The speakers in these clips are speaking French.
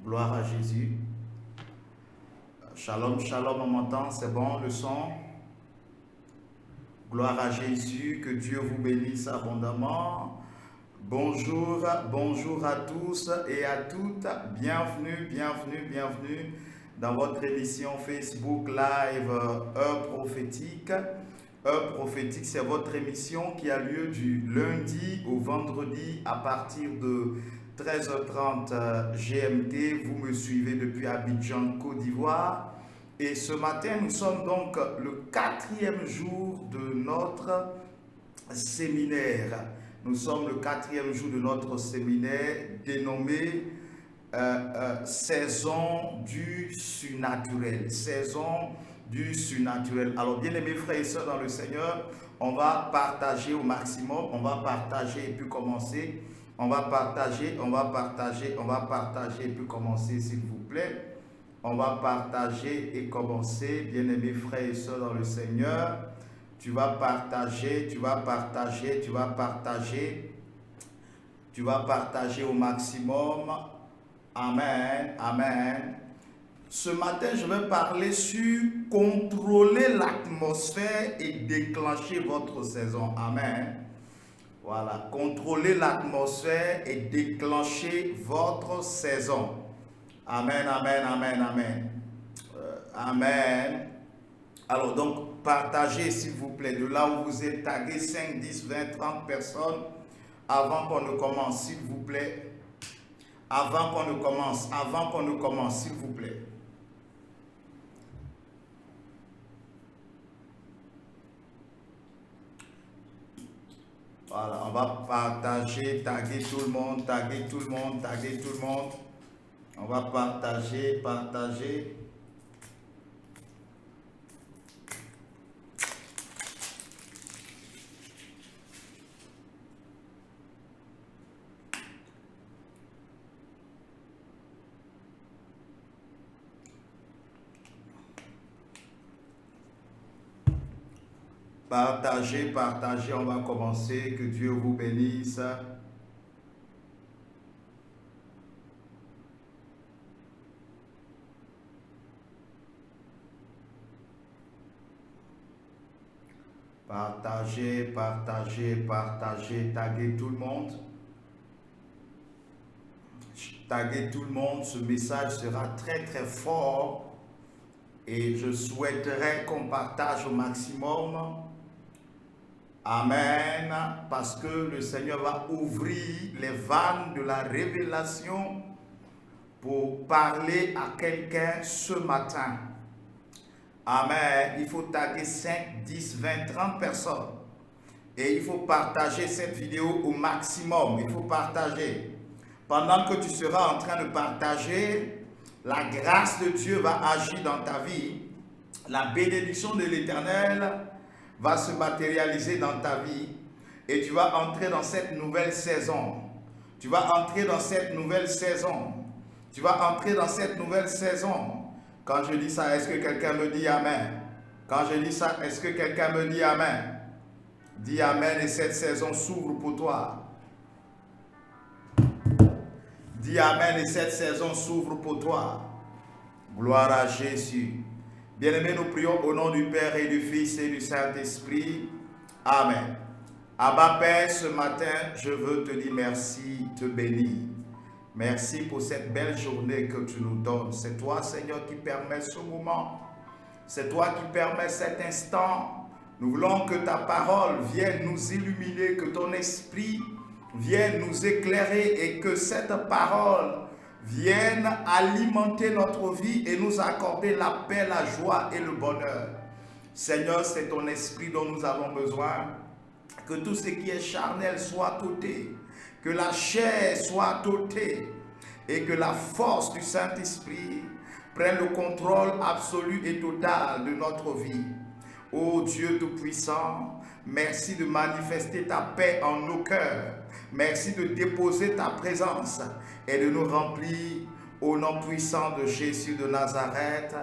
Gloire à Jésus. Shalom, shalom, on m'entend, c'est bon le son? Gloire à Jésus, que Dieu vous bénisse abondamment. Bonjour, bonjour à tous et à toutes. Bienvenue, bienvenue, bienvenue dans votre émission Facebook Live Heure prophétique. Heure prophétique, c'est votre émission qui a lieu du lundi au vendredi à partir de 13h30 GMT. Vous me suivez depuis Abidjan, Côte d'Ivoire. Et ce matin, nous sommes donc le 4e jour de notre séminaire. Nous sommes le 4e jour de notre séminaire dénommé Saison du surnaturel. Saison du surnaturel. Alors, bien aimés frères et sœurs dans le Seigneur, on va partager au maximum, on va partager et puis commencer. On va partager et puis commencer, s'il vous plaît. On va partager et commencer, bien aimés frères et sœurs dans le Seigneur. Tu vas partager au maximum. Amen, amen. Ce matin, je vais parler sur contrôler l'atmosphère et déclencher votre saison. Amen. Voilà, contrôler l'atmosphère et déclencher votre saison. Amen, amen, amen, amen. Amen. Alors donc, partagez s'il vous plaît, de là où vous êtes, taguez 5, 10, 20, 30 personnes avant qu'on ne commence, s'il vous plaît. Avant qu'on ne commence, s'il vous plaît. Voilà, on va partager, taguer tout le monde. On va partager. Partagez, on va commencer. Que Dieu vous bénisse. Partagez, taguez tout le monde. Taguez tout le monde, ce message sera très très fort et je souhaiterais qu'on partage au maximum. Amen, parce que le Seigneur va ouvrir les vannes de la révélation pour parler à quelqu'un ce matin. Amen. Il faut taguer 5, 10, 20, 30 personnes. Et il faut partager cette vidéo au maximum. Il faut partager. Pendant que tu seras en train de partager, la grâce de Dieu va agir dans ta vie. La bénédiction de l'Éternel va se matérialiser dans ta vie. Et tu vas entrer dans cette nouvelle saison. Quand je dis ça, est-ce que quelqu'un me dit Amen? Dis Amen et cette saison s'ouvre pour toi. Dis Amen et cette saison s'ouvre pour toi. Gloire à Jésus. Bien-aimés, nous prions au nom du Père et du Fils et du Saint-Esprit. Amen. Abba Père, ce matin, je veux te dire merci, te bénir. Merci pour cette belle journée que tu nous donnes. C'est toi, Seigneur, qui permet ce moment. C'est toi qui permets cet instant. Nous voulons que ta parole vienne nous illuminer, que ton esprit vienne nous éclairer et que cette parole vienne alimenter notre vie et nous accorder la paix, la joie et le bonheur. Seigneur, c'est ton esprit dont nous avons besoin. Que tout ce qui est charnel soit ôté, que la chair soit ôtée et que la force du Saint-Esprit prenne le contrôle absolu et total de notre vie. Ô Dieu Tout-Puissant, merci de manifester ta paix en nos cœurs. Merci de déposer ta présence et de nous remplir au nom puissant de Jésus de Nazareth.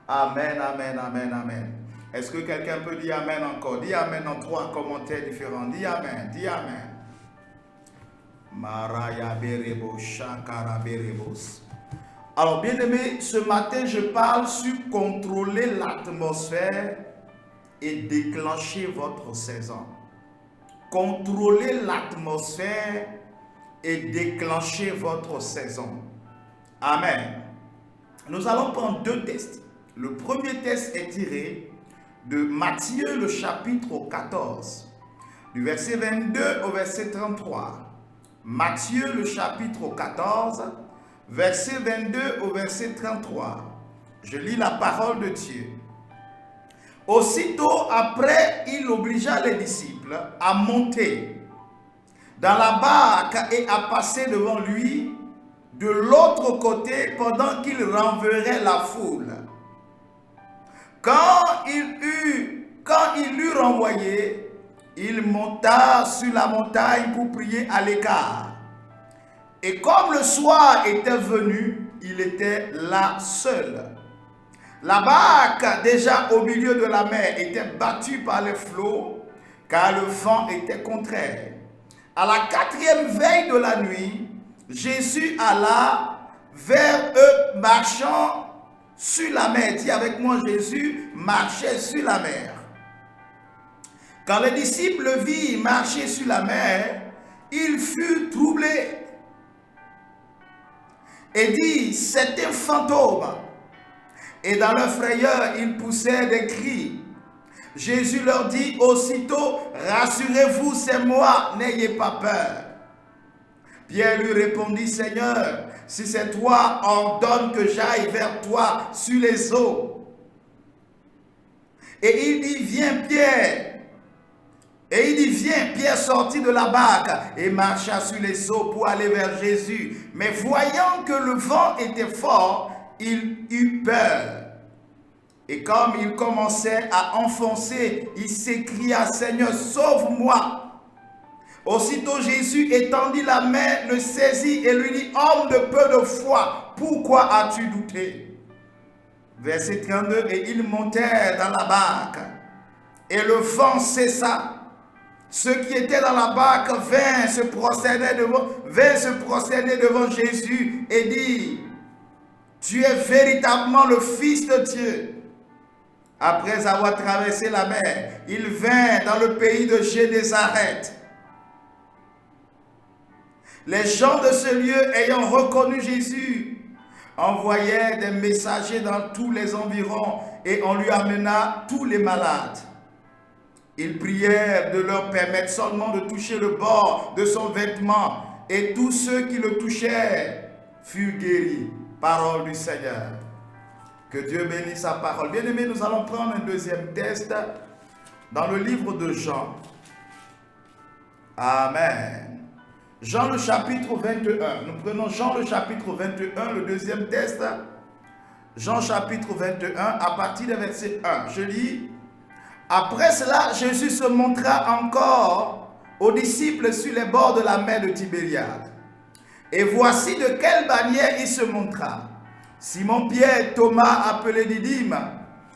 Amen, amen, amen, amen. Est-ce que quelqu'un peut dire Amen encore? Dis Amen en 3 commentaires différents. Dis Amen, dis Amen. Maraya Berebo, Shakara Berebos. Alors, bien-aimés, ce matin, je parle sur contrôler l'atmosphère et déclencher votre saison. Contrôler l'atmosphère et déclencher votre saison. Amen. Nous allons prendre deux tests. Le premier test est tiré de Matthieu, le chapitre 14, du verset 22 au verset 33. Matthieu, le chapitre 14, verset 22 au verset 33. Je lis la parole de Dieu. Aussitôt après, il obligea les disciples à monter dans la barque et à passer devant lui de l'autre côté pendant qu'il renverrait la foule. Quand il l'eut renvoyé, il monta sur la montagne pour prier à l'écart. Et comme le soir était venu, il était là seul. La barque, déjà au milieu de la mer, était battue par les flots, car le vent était contraire. À la quatrième veille de la nuit, Jésus alla vers eux marchant sur la mer. Dis avec moi, Jésus marchait sur la mer. Quand les disciples le virent marcher sur la mer, ils furent troublés et dit, c'est un fantôme. Et dans leur frayeur, ils poussèrent des cris. Jésus leur dit aussitôt, rassurez-vous, c'est moi, n'ayez pas peur. Pierre lui répondit, Seigneur, si c'est toi, ordonne que j'aille vers toi sur les eaux. Et il dit, viens Pierre. Et il dit, viens, Pierre sortit de la barque et marcha sur les eaux pour aller vers Jésus. Mais voyant que le vent était fort, il eut peur. Et comme il commençait à enfoncer, il s'écria, Seigneur, sauve-moi. Aussitôt Jésus étendit la main, le saisit et lui dit, homme de peu de foi, pourquoi as-tu douté? Verset 32, et ils montèrent dans la barque, et le vent cessa. Ceux qui étaient dans la barque vinrent se prosterner devant Jésus et dirent, tu es véritablement le Fils de Dieu. Après avoir traversé la mer, il vint dans le pays de Génézareth. Les gens de ce lieu, ayant reconnu Jésus, envoyèrent des messagers dans tous les environs et on lui amena tous les malades. Ils prièrent de leur permettre seulement de toucher le bord de son vêtement et tous ceux qui le touchèrent furent guéris. Parole du Seigneur. Que Dieu bénisse sa parole. Bien-aimés, nous allons prendre un deuxième test dans le livre de Jean. Amen. Jean le chapitre 21. Nous prenons Jean le chapitre 21, le deuxième test. Jean chapitre 21 à partir du verset 1. Je lis. Après cela, Jésus se montra encore aux disciples sur les bords de la mer de Tibériade. Et voici de quelle manière il se montra. Simon-Pierre, Thomas appelé Didyme,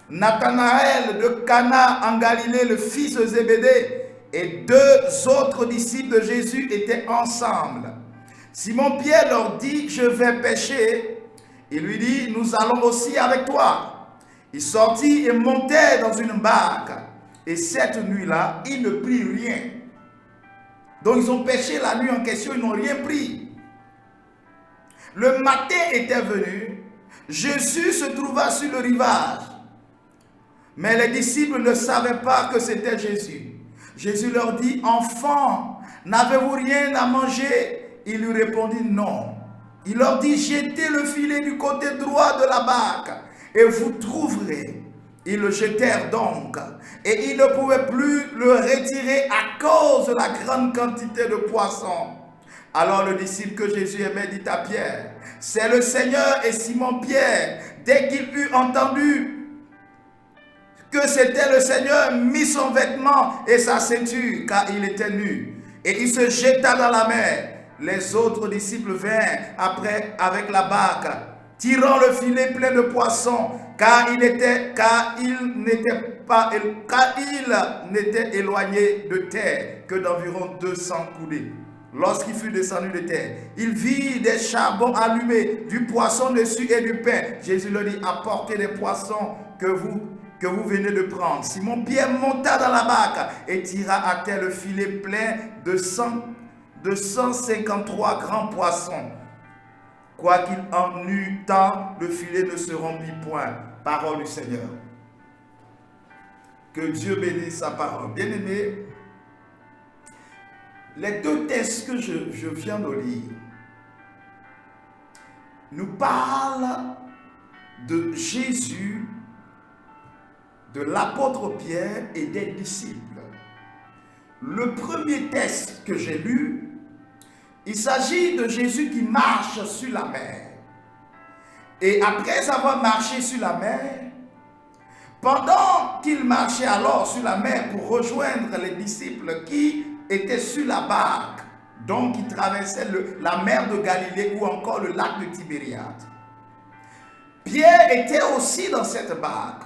Nathanaël de Cana en Galilée, le fils de Zébédée, et deux autres disciples de Jésus étaient ensemble. Simon-Pierre leur dit, je vais pêcher. Il lui dit, nous allons aussi avec toi. Il sortit et montait dans une barque. Et cette nuit-là, il ne prit rien. Donc ils ont pêché la nuit en question, ils n'ont rien pris. Le matin était venu, Jésus se trouva sur le rivage. Mais les disciples ne savaient pas que c'était Jésus. Jésus leur dit, enfants, n'avez-vous rien à manger? Ils lui répondirent non. Il leur dit, jetez le filet du côté droit de la barque et vous trouverez. Ils le jetèrent donc, et ils ne pouvaient plus le retirer à cause de la grande quantité de poissons. Alors le disciple que Jésus aimait dit à Pierre, c'est le Seigneur. Et Simon-Pierre, dès qu'il eut entendu que c'était le Seigneur, mit son vêtement et sa ceinture, car il était nu, et il se jeta dans la mer. Les autres disciples vinrent après avec la barque, tirant le filet plein de poissons, car il n'était éloigné de terre que d'environ 200 coudées. lorsqu'il fut descendu de terre, il vit des charbons allumés, du poisson dessus et du pain. Jésus leur dit, apportez des poissons que vous venez de prendre. Simon-Pierre monta dans la barque et tira à terre le filet plein de 153 grands poissons. Quoiqu'il en eût tant, le filet ne se rompit point. Parole du Seigneur. Que Dieu bénisse sa parole. Bien-aimés, les deux textes que je viens de lire nous parlent de Jésus, de l'apôtre Pierre et des disciples. Le premier texte que j'ai lu, il s'agit de Jésus qui marche sur la mer. Et après avoir marché sur la mer, pendant qu'il marchait alors sur la mer pour rejoindre les disciples qui étaient sur la barque, donc qui traversaient la mer de Galilée ou encore le lac de Tibériade, Pierre était aussi dans cette barque.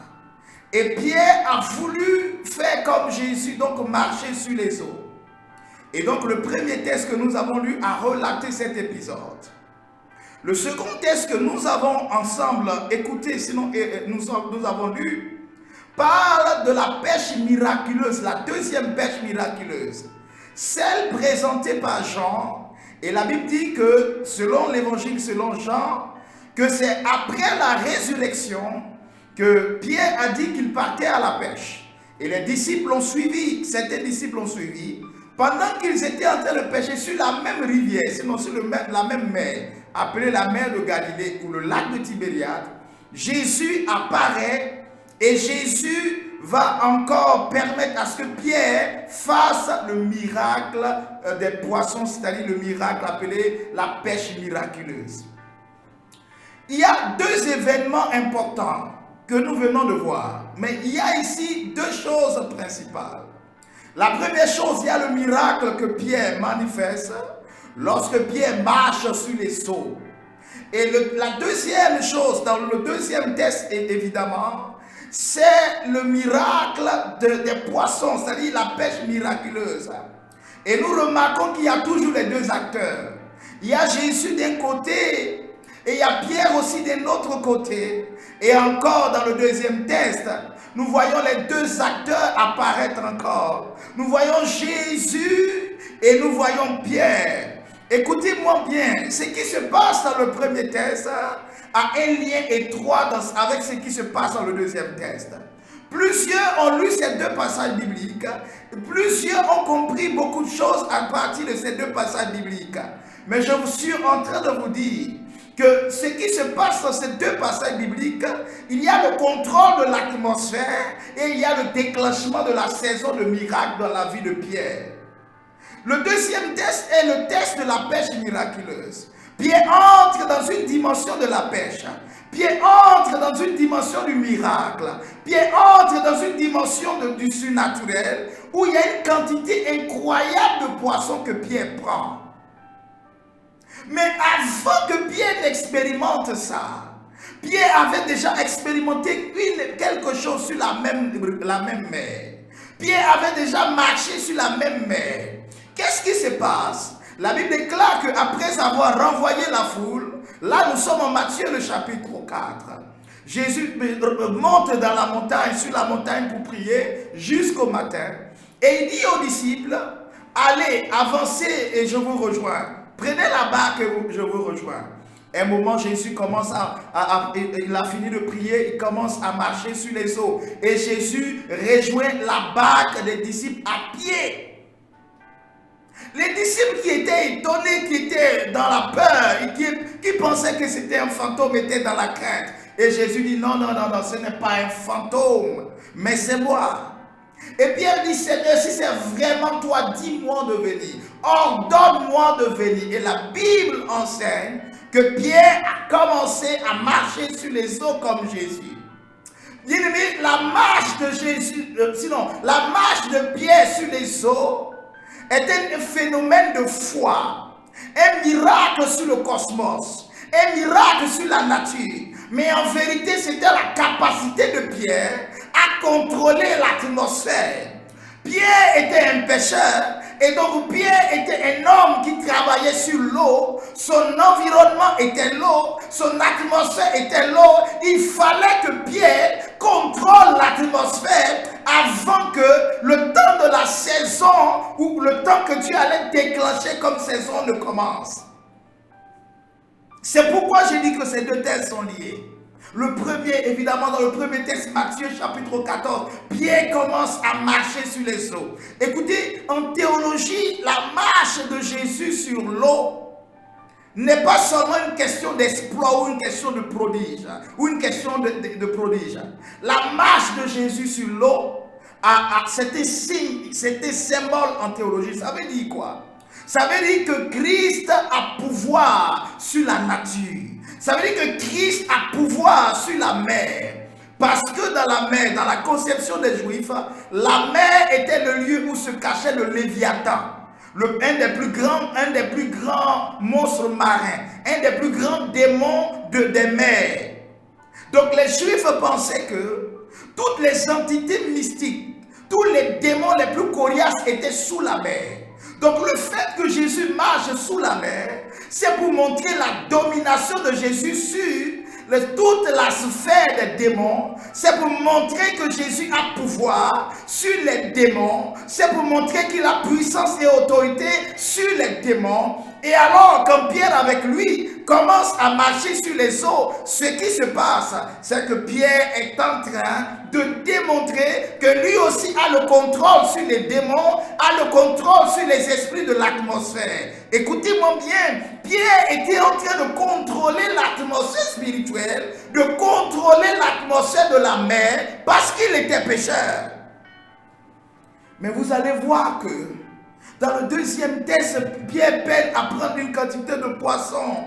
Et Pierre a voulu faire comme Jésus, donc marcher sur les eaux. Et donc le premier texte que nous avons lu a relaté cet épisode. Le second texte que nous avons ensemble écouté, sinon nous avons lu, parle de la pêche miraculeuse, la deuxième pêche miraculeuse, celle présentée par Jean. Et la Bible dit que, selon l'évangile, selon Jean, que c'est après la résurrection que Pierre a dit qu'il partait à la pêche. Et les disciples ont suivi, certains disciples ont suivi, pendant qu'ils étaient en train de pêcher sur la même rivière, sinon sur la même mer, appelée la mer de Galilée ou le lac de Tibériade. Jésus apparaît et Jésus va encore permettre à ce que Pierre fasse le miracle des poissons, c'est-à-dire le miracle appelé la pêche miraculeuse. Il y a deux événements importants que nous venons de voir, mais il y a ici deux choses principales. La première chose, il y a le miracle que Pierre manifeste lorsque Pierre marche sur les eaux. Et la deuxième chose, dans le deuxième texte, évidemment, c'est le miracle des poissons, c'est-à-dire la pêche miraculeuse. Et nous remarquons qu'il y a toujours les deux acteurs. Il y a Jésus d'un côté et il y a Pierre aussi d'un autre côté. Et encore dans le deuxième texte, nous voyons les deux acteurs apparaître encore. Nous voyons Jésus et nous voyons Pierre. Écoutez-moi bien, ce qui se passe dans le premier texte a un lien étroit avec ce qui se passe dans le deuxième texte. Plusieurs ont lu ces deux passages bibliques. Plusieurs ont compris beaucoup de choses à partir de ces deux passages bibliques. Mais je suis en train de vous dire que ce qui se passe dans ces deux passages bibliques, il y a le contrôle de l'atmosphère et il y a le déclenchement de la saison de miracle dans la vie de Pierre. Le deuxième test est le test de la pêche miraculeuse. Pierre entre dans une dimension de la pêche. Pierre entre dans une dimension du miracle. Pierre entre dans une dimension du surnaturel où il y a une quantité incroyable de poissons que Pierre prend. Mais avant que Pierre n'expérimente ça, Pierre avait déjà expérimenté quelque chose sur la même mer. Pierre avait déjà marché sur la même mer. Qu'est-ce qui se passe? La Bible déclare qu'après avoir renvoyé la foule, là nous sommes en Matthieu le chapitre 4. Jésus monte dans la montagne, sur la montagne pour prier jusqu'au matin. Et il dit aux disciples, allez, avancez et je vous rejoins. Prenez la barque et je vous rejoins. À un moment, Jésus commence il a fini de prier, il commence à marcher sur les eaux. Et Jésus rejoint la barque des disciples à pied. Les disciples qui étaient étonnés, qui étaient dans la peur, et qui pensaient que c'était un fantôme, étaient dans la crainte. Et Jésus dit, non, ce n'est pas un fantôme, mais c'est moi. Et Pierre dit, Seigneur, si c'est vraiment toi, dis-moi de venir. Ordonne-moi de venir. Et la Bible enseigne que Pierre a commencé à marcher sur les eaux comme Jésus. Bien-aimé, la marche de Jésus, la marche de Pierre sur les eaux est un phénomène de foi, un miracle sur le cosmos, un miracle sur la nature. Mais en vérité, c'était la capacité de Pierre à contrôler l'atmosphère. Pierre était un pêcheur et donc Pierre était un homme qui travaillait sur l'eau. Son environnement était l'eau, son atmosphère était l'eau. Il fallait que Pierre contrôle l'atmosphère avant que le temps de la saison ou le temps que Dieu allait déclencher comme saison ne commence. C'est pourquoi j'ai dit que ces deux textes sont liés. Le premier, évidemment, dans le premier texte, Matthieu chapitre 14, Pierre commence à marcher sur les eaux. Écoutez, en théologie, la marche de Jésus sur l'eau n'est pas seulement une question d'exploit ou une question de prodige, ou une question de prodige. La marche de Jésus sur l'eau, c'était signe, c'était symbole en théologie. Ça veut dire quoi? Ça veut dire que Christ a pouvoir sur la nature. Ça veut dire que Christ a pouvoir sur la mer. Parce que dans la mer, dans la conception des Juifs, la mer était le lieu où se cachait le Léviathan. Un des plus grands monstres marins. Un des plus grands démons des mers. Donc les Juifs pensaient que toutes les entités mystiques, tous les démons les plus coriaces étaient sous la mer. Donc le fait que Jésus marche sous la mer, c'est pour montrer la domination de Jésus sur toute la sphère des démons. C'est pour montrer que Jésus a pouvoir sur les démons. C'est pour montrer qu'il a puissance et autorité sur les démons. Et alors, quand Pierre avec lui commence à marcher sur les eaux, ce qui se passe, c'est que Pierre est en train de démontrer que lui aussi a le contrôle sur les démons, a le contrôle sur les esprits de l'atmosphère. Écoutez-moi bien, Pierre était en train de contrôler l'atmosphère spirituelle, de contrôler l'atmosphère de la mer, parce qu'il était pécheur. Mais vous allez voir que dans le deuxième texte, Pierre peine à prendre une quantité de poissons.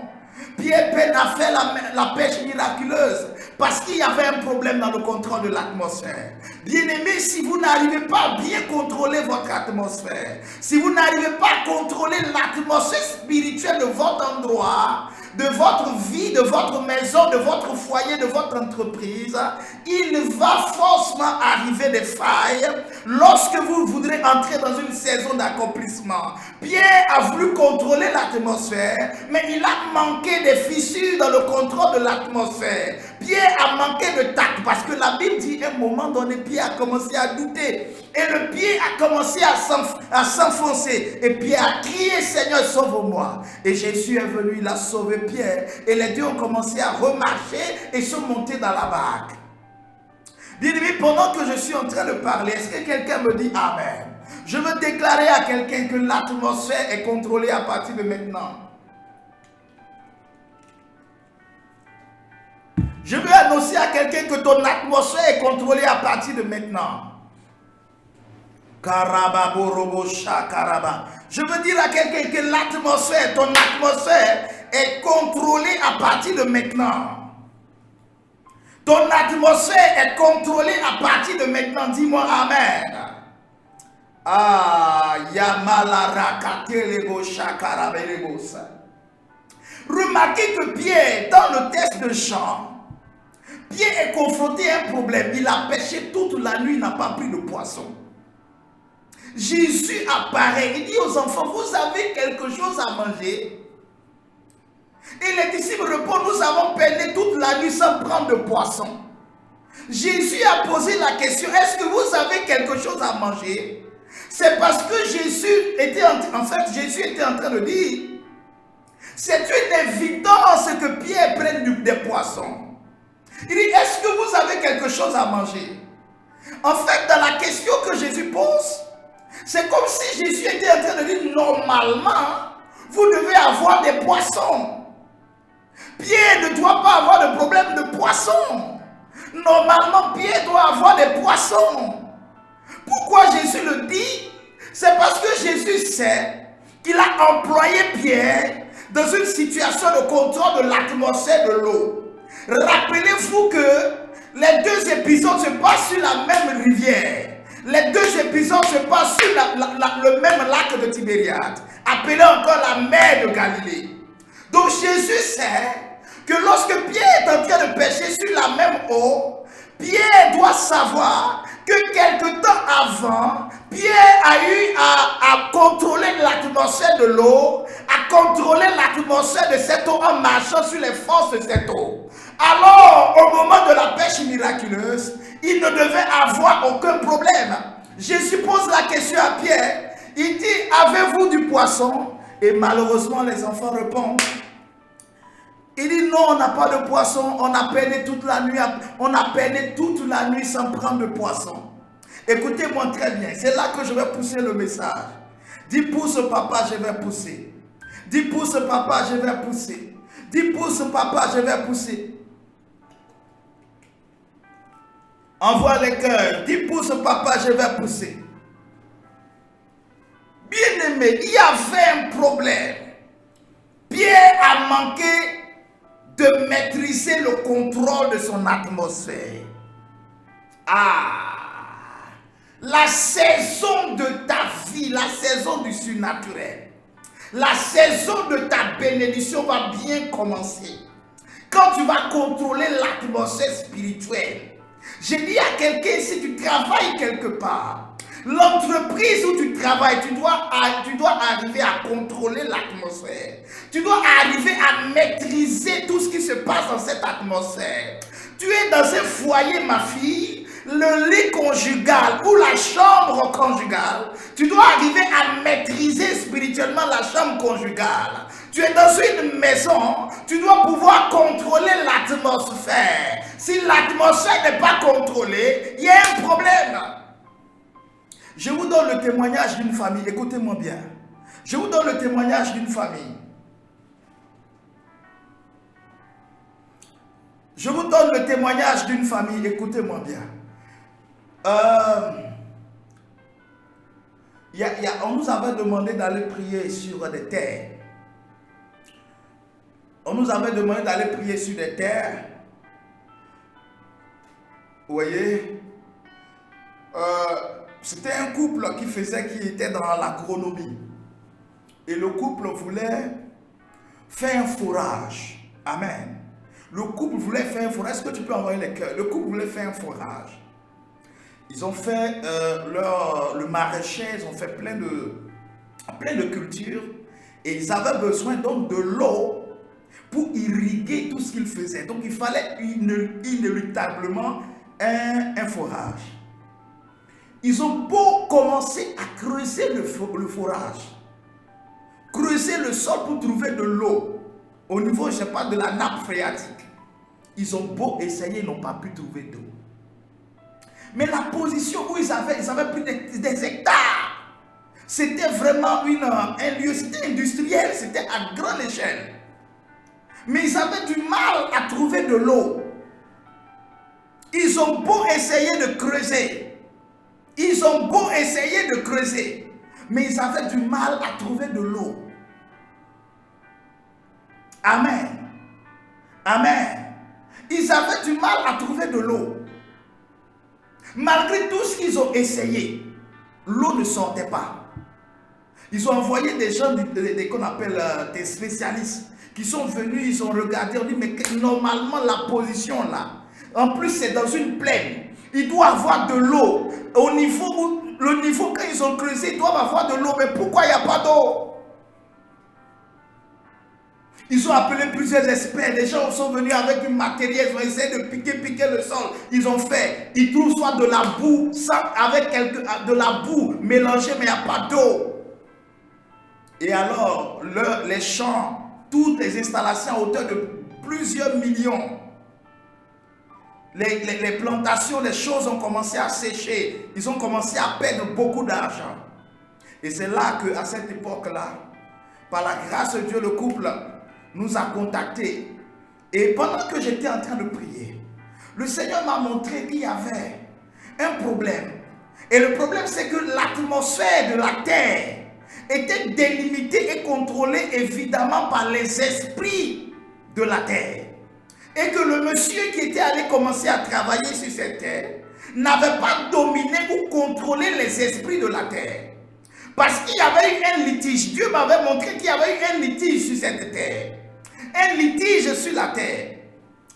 Pierre peine à faire la pêche miraculeuse parce qu'il y avait un problème dans le contrôle de l'atmosphère. Bien-aimés, si vous n'arrivez pas à bien contrôler votre atmosphère, si vous n'arrivez pas à contrôler l'atmosphère spirituelle de votre endroit, de votre vie, de votre maison, de votre foyer, de votre entreprise, il va forcément arriver des failles lorsque vous voudrez entrer dans une saison d'accomplissement. Pierre a voulu contrôler l'atmosphère, mais il a manqué des fissures dans le contrôle de l'atmosphère. Pierre a manqué de tact parce que la Bible dit à un moment donné, Pierre a commencé à douter. Et le pied a commencé à s'enfoncer. Et Pierre a crié, Seigneur, sauve-moi. Et Jésus est venu, il a sauvé Pierre. Et les deux ont commencé à remarcher et sont montés dans la barque. Bien-aimé, pendant que je suis en train de parler, est-ce que quelqu'un me dit Amen? Je veux déclarer à quelqu'un que l'atmosphère est contrôlée à partir de maintenant. Je veux annoncer à quelqu'un que ton atmosphère est contrôlée à partir de maintenant. Je veux dire à quelqu'un que l'atmosphère, ton atmosphère est contrôlée à partir de maintenant. Ton atmosphère est contrôlée à partir de maintenant. Dis-moi Amen. Remarquez que Pierre, dans le texte de Jean, Pierre est confronté à un problème. Il a pêché toute la nuit, il n'a pas pris de poisson. Jésus apparaît, il dit aux enfants, vous avez quelque chose à manger? Et les disciples répondent, nous avons peiné toute la nuit sans prendre de poisson. Jésus a posé la question, est-ce que vous avez quelque chose à manger? C'est parce que Jésus était en train de dire, c'est une évidence que Pierre prenne des poissons. Il dit, est-ce que vous avez quelque chose à manger? En fait, dans la question que Jésus pose, c'est comme si Jésus était en train de dire, normalement, vous devez avoir des poissons. Pierre ne doit pas avoir de problème de poissons. Normalement, Pierre doit avoir des poissons. Pourquoi Jésus le dit? C'est parce que Jésus sait qu'il a employé Pierre dans une situation de contrôle de l'atmosphère de l'eau. Rappelez-vous que les deux épisodes se passent sur la même rivière. Les deux épisodes se passent sur le même lac de Tibériade, appelé encore la mer de Galilée. Donc Jésus sait que lorsque Pierre est en train de pêcher sur la même eau, Pierre doit savoir que quelque temps avant, Pierre a eu à contrôler l'atmosphère de l'eau, à contrôler l'atmosphère de cette eau en marchant sur les forces de cette eau. Alors, au moment de la pêche miraculeuse, il ne devait avoir aucun problème. Jésus pose la question à Pierre. Il dit, avez-vous du poisson? Et malheureusement, les enfants répondent. Il dit, non, on n'a pas de poisson. On a peiné toute la nuit sans prendre de poisson. Écoutez-moi très bien. C'est là que je vais pousser le message. Dis, pousse papa, je vais pousser. Dis, pousse papa, je vais pousser. Dis, pousse papa, je vais pousser. Envoie les cœurs. Dis, pousse papa, je vais pousser. Bien-aimé, il y avait un problème. Pierre a manqué de maîtriser le contrôle de son atmosphère. La saison de ta vie, la saison du surnaturel, la saison de ta bénédiction va bien commencer. Quand tu vas contrôler l'atmosphère spirituelle. J'ai dit à quelqu'un, si tu travailles quelque part, l'entreprise où tu travailles, tu dois arriver à contrôler l'atmosphère. Tu dois arriver à maîtriser tout ce qui se passe dans cette atmosphère. Tu es dans un foyer, ma fille, le lit conjugal ou la chambre conjugale. Tu dois arriver à maîtriser spirituellement la chambre conjugale. Tu es dans une maison, tu dois pouvoir contrôler l'atmosphère. Si l'atmosphère n'est pas contrôlée, il y a un problème. Je vous donne le témoignage d'une famille. Écoutez-moi bien. Je vous donne le témoignage d'une famille. Je vous donne le témoignage d'une famille. Écoutez-moi bien. On nous avait demandé d'aller prier sur des terres. On nous avait demandé d'aller prier sur des terres. Vous voyez, c'était un couple qui était dans l'agronomie. Et le couple voulait faire un forage. Amen. Le couple voulait faire un forage. Est-ce que tu peux envoyer les cœurs? Le couple voulait faire un forage. Ils ont fait le maraîcher, ils ont fait plein de cultures. Et ils avaient besoin donc de l'eau pour irriguer tout ce qu'ils faisaient. Donc il fallait inéluctablement un forage. Ils ont beau commencer à creuser le forage, creuser le sol pour trouver de l'eau au niveau, je ne sais pas, de la nappe phréatique. Ils ont beau essayer, ils n'ont pas pu trouver d'eau. Mais la position où ils avaient pris des hectares, c'était vraiment un lieu, c'était industriel, c'était à grande échelle. Mais ils avaient du mal à trouver de l'eau. Ils ont beau essayer de creuser. Ils ont beau essayer de creuser. Mais ils avaient du mal à trouver de l'eau. Amen. Amen. Ils avaient du mal à trouver de l'eau. Malgré tout ce qu'ils ont essayé, l'eau ne sortait pas. Ils ont envoyé des gens qu'on appelle des spécialistes qui sont venus, ils ont regardé, on dit mais normalement la position là, en plus c'est dans une plaine, il doit avoir de l'eau. Le niveau quand ils ont creusé, ils doivent avoir de l'eau, mais pourquoi il n'y a pas d'eau? Ils ont appelé plusieurs experts, les gens sont venus avec du matériel, ils ont essayé de piquer le sol. Ils ont fait, ils trouvent soit de la boue, avec de la boue mélangée, mais il n'y a pas d'eau. Et alors, les champs, toutes les installations à hauteur de plusieurs millions, les plantations, les choses ont commencé à sécher. Ils ont commencé à perdre beaucoup d'argent. Et c'est là qu'à cette époque-là, par la grâce de Dieu, le couple nous a contactés. Et pendant que j'étais en train de prier, le Seigneur m'a montré qu'il y avait un problème. Et le problème, c'est que l'atmosphère de la terre était délimitée et contrôlée évidemment par les esprits de la terre. Et que le monsieur qui était allé commencer à travailler sur cette terre n'avait pas dominé ou contrôlé les esprits de la terre. Parce qu'il y avait eu un litige. Dieu m'avait montré qu'il y avait eu un litige sur cette terre. Un litige sur la terre.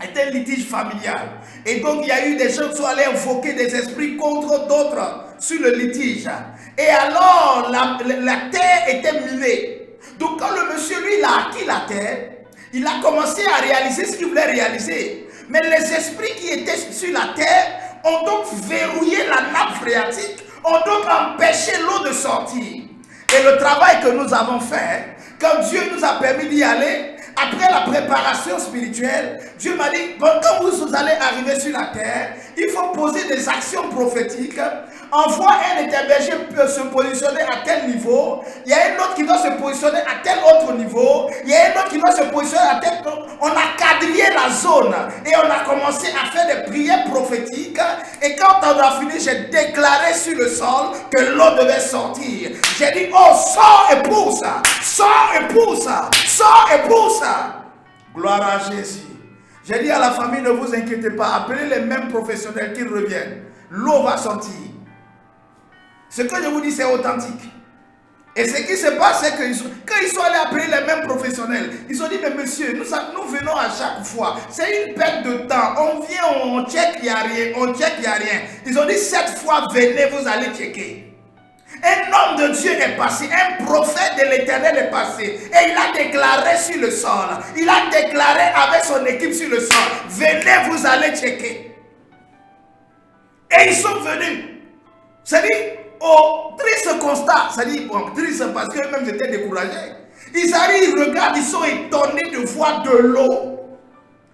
C'était un litige familial. Et donc, il y a eu des gens qui sont allés invoquer des esprits contre d'autres sur le litige. Et alors, la terre était minée. Donc, quand le monsieur, lui, il a acquis la terre, il a commencé à réaliser ce qu'il voulait réaliser. Mais les esprits qui étaient sur la terre ont donc verrouillé la nappe phréatique, ont donc empêché l'eau de sortir. Et le travail que nous avons fait, quand Dieu nous a permis d'y aller, après la préparation spirituelle, Dieu m'a dit, bon, quand vous allez arriver sur la terre, il faut poser des actions prophétiques. Envoie un interberger peut se positionner à tel niveau. Il y a un autre qui doit se positionner à tel autre niveau. Il y a un autre qui doit se positionner à tel autre. On a quadrillé la zone et on a commencé à faire des prières prophétiques. Et quand on a fini, j'ai déclaré sur le sol que l'eau devait sortir. J'ai dit, oh, sors et pousse, sors et pousse, sors et pousse. Gloire à Jésus. J'ai dit à la famille, ne vous inquiétez pas, appelez les mêmes professionnels qu'ils reviennent. L'eau va sortir. Ce que je vous dis, c'est authentique. Et ce qui se passe, c'est que quand ils sont allés appeler les mêmes professionnels, ils ont dit, mais monsieur, nous venons à chaque fois. C'est une perte de temps. On vient, on check, il n'y a rien. On check, il n'y a rien. Ils ont dit, cette fois, venez, vous allez checker. Un homme de Dieu est passé, un prophète de l'Éternel est passé. Et il a déclaré sur le sol. Il a déclaré avec son équipe sur le sol. Venez, vous allez checker. Et ils sont venus. C'est-à-dire, au triste constat, c'est-à-dire, bon, triste parce qu'eux-mêmes étaient découragés. Ils arrivent, ils regardent, ils sont étonnés de voir de l'eau.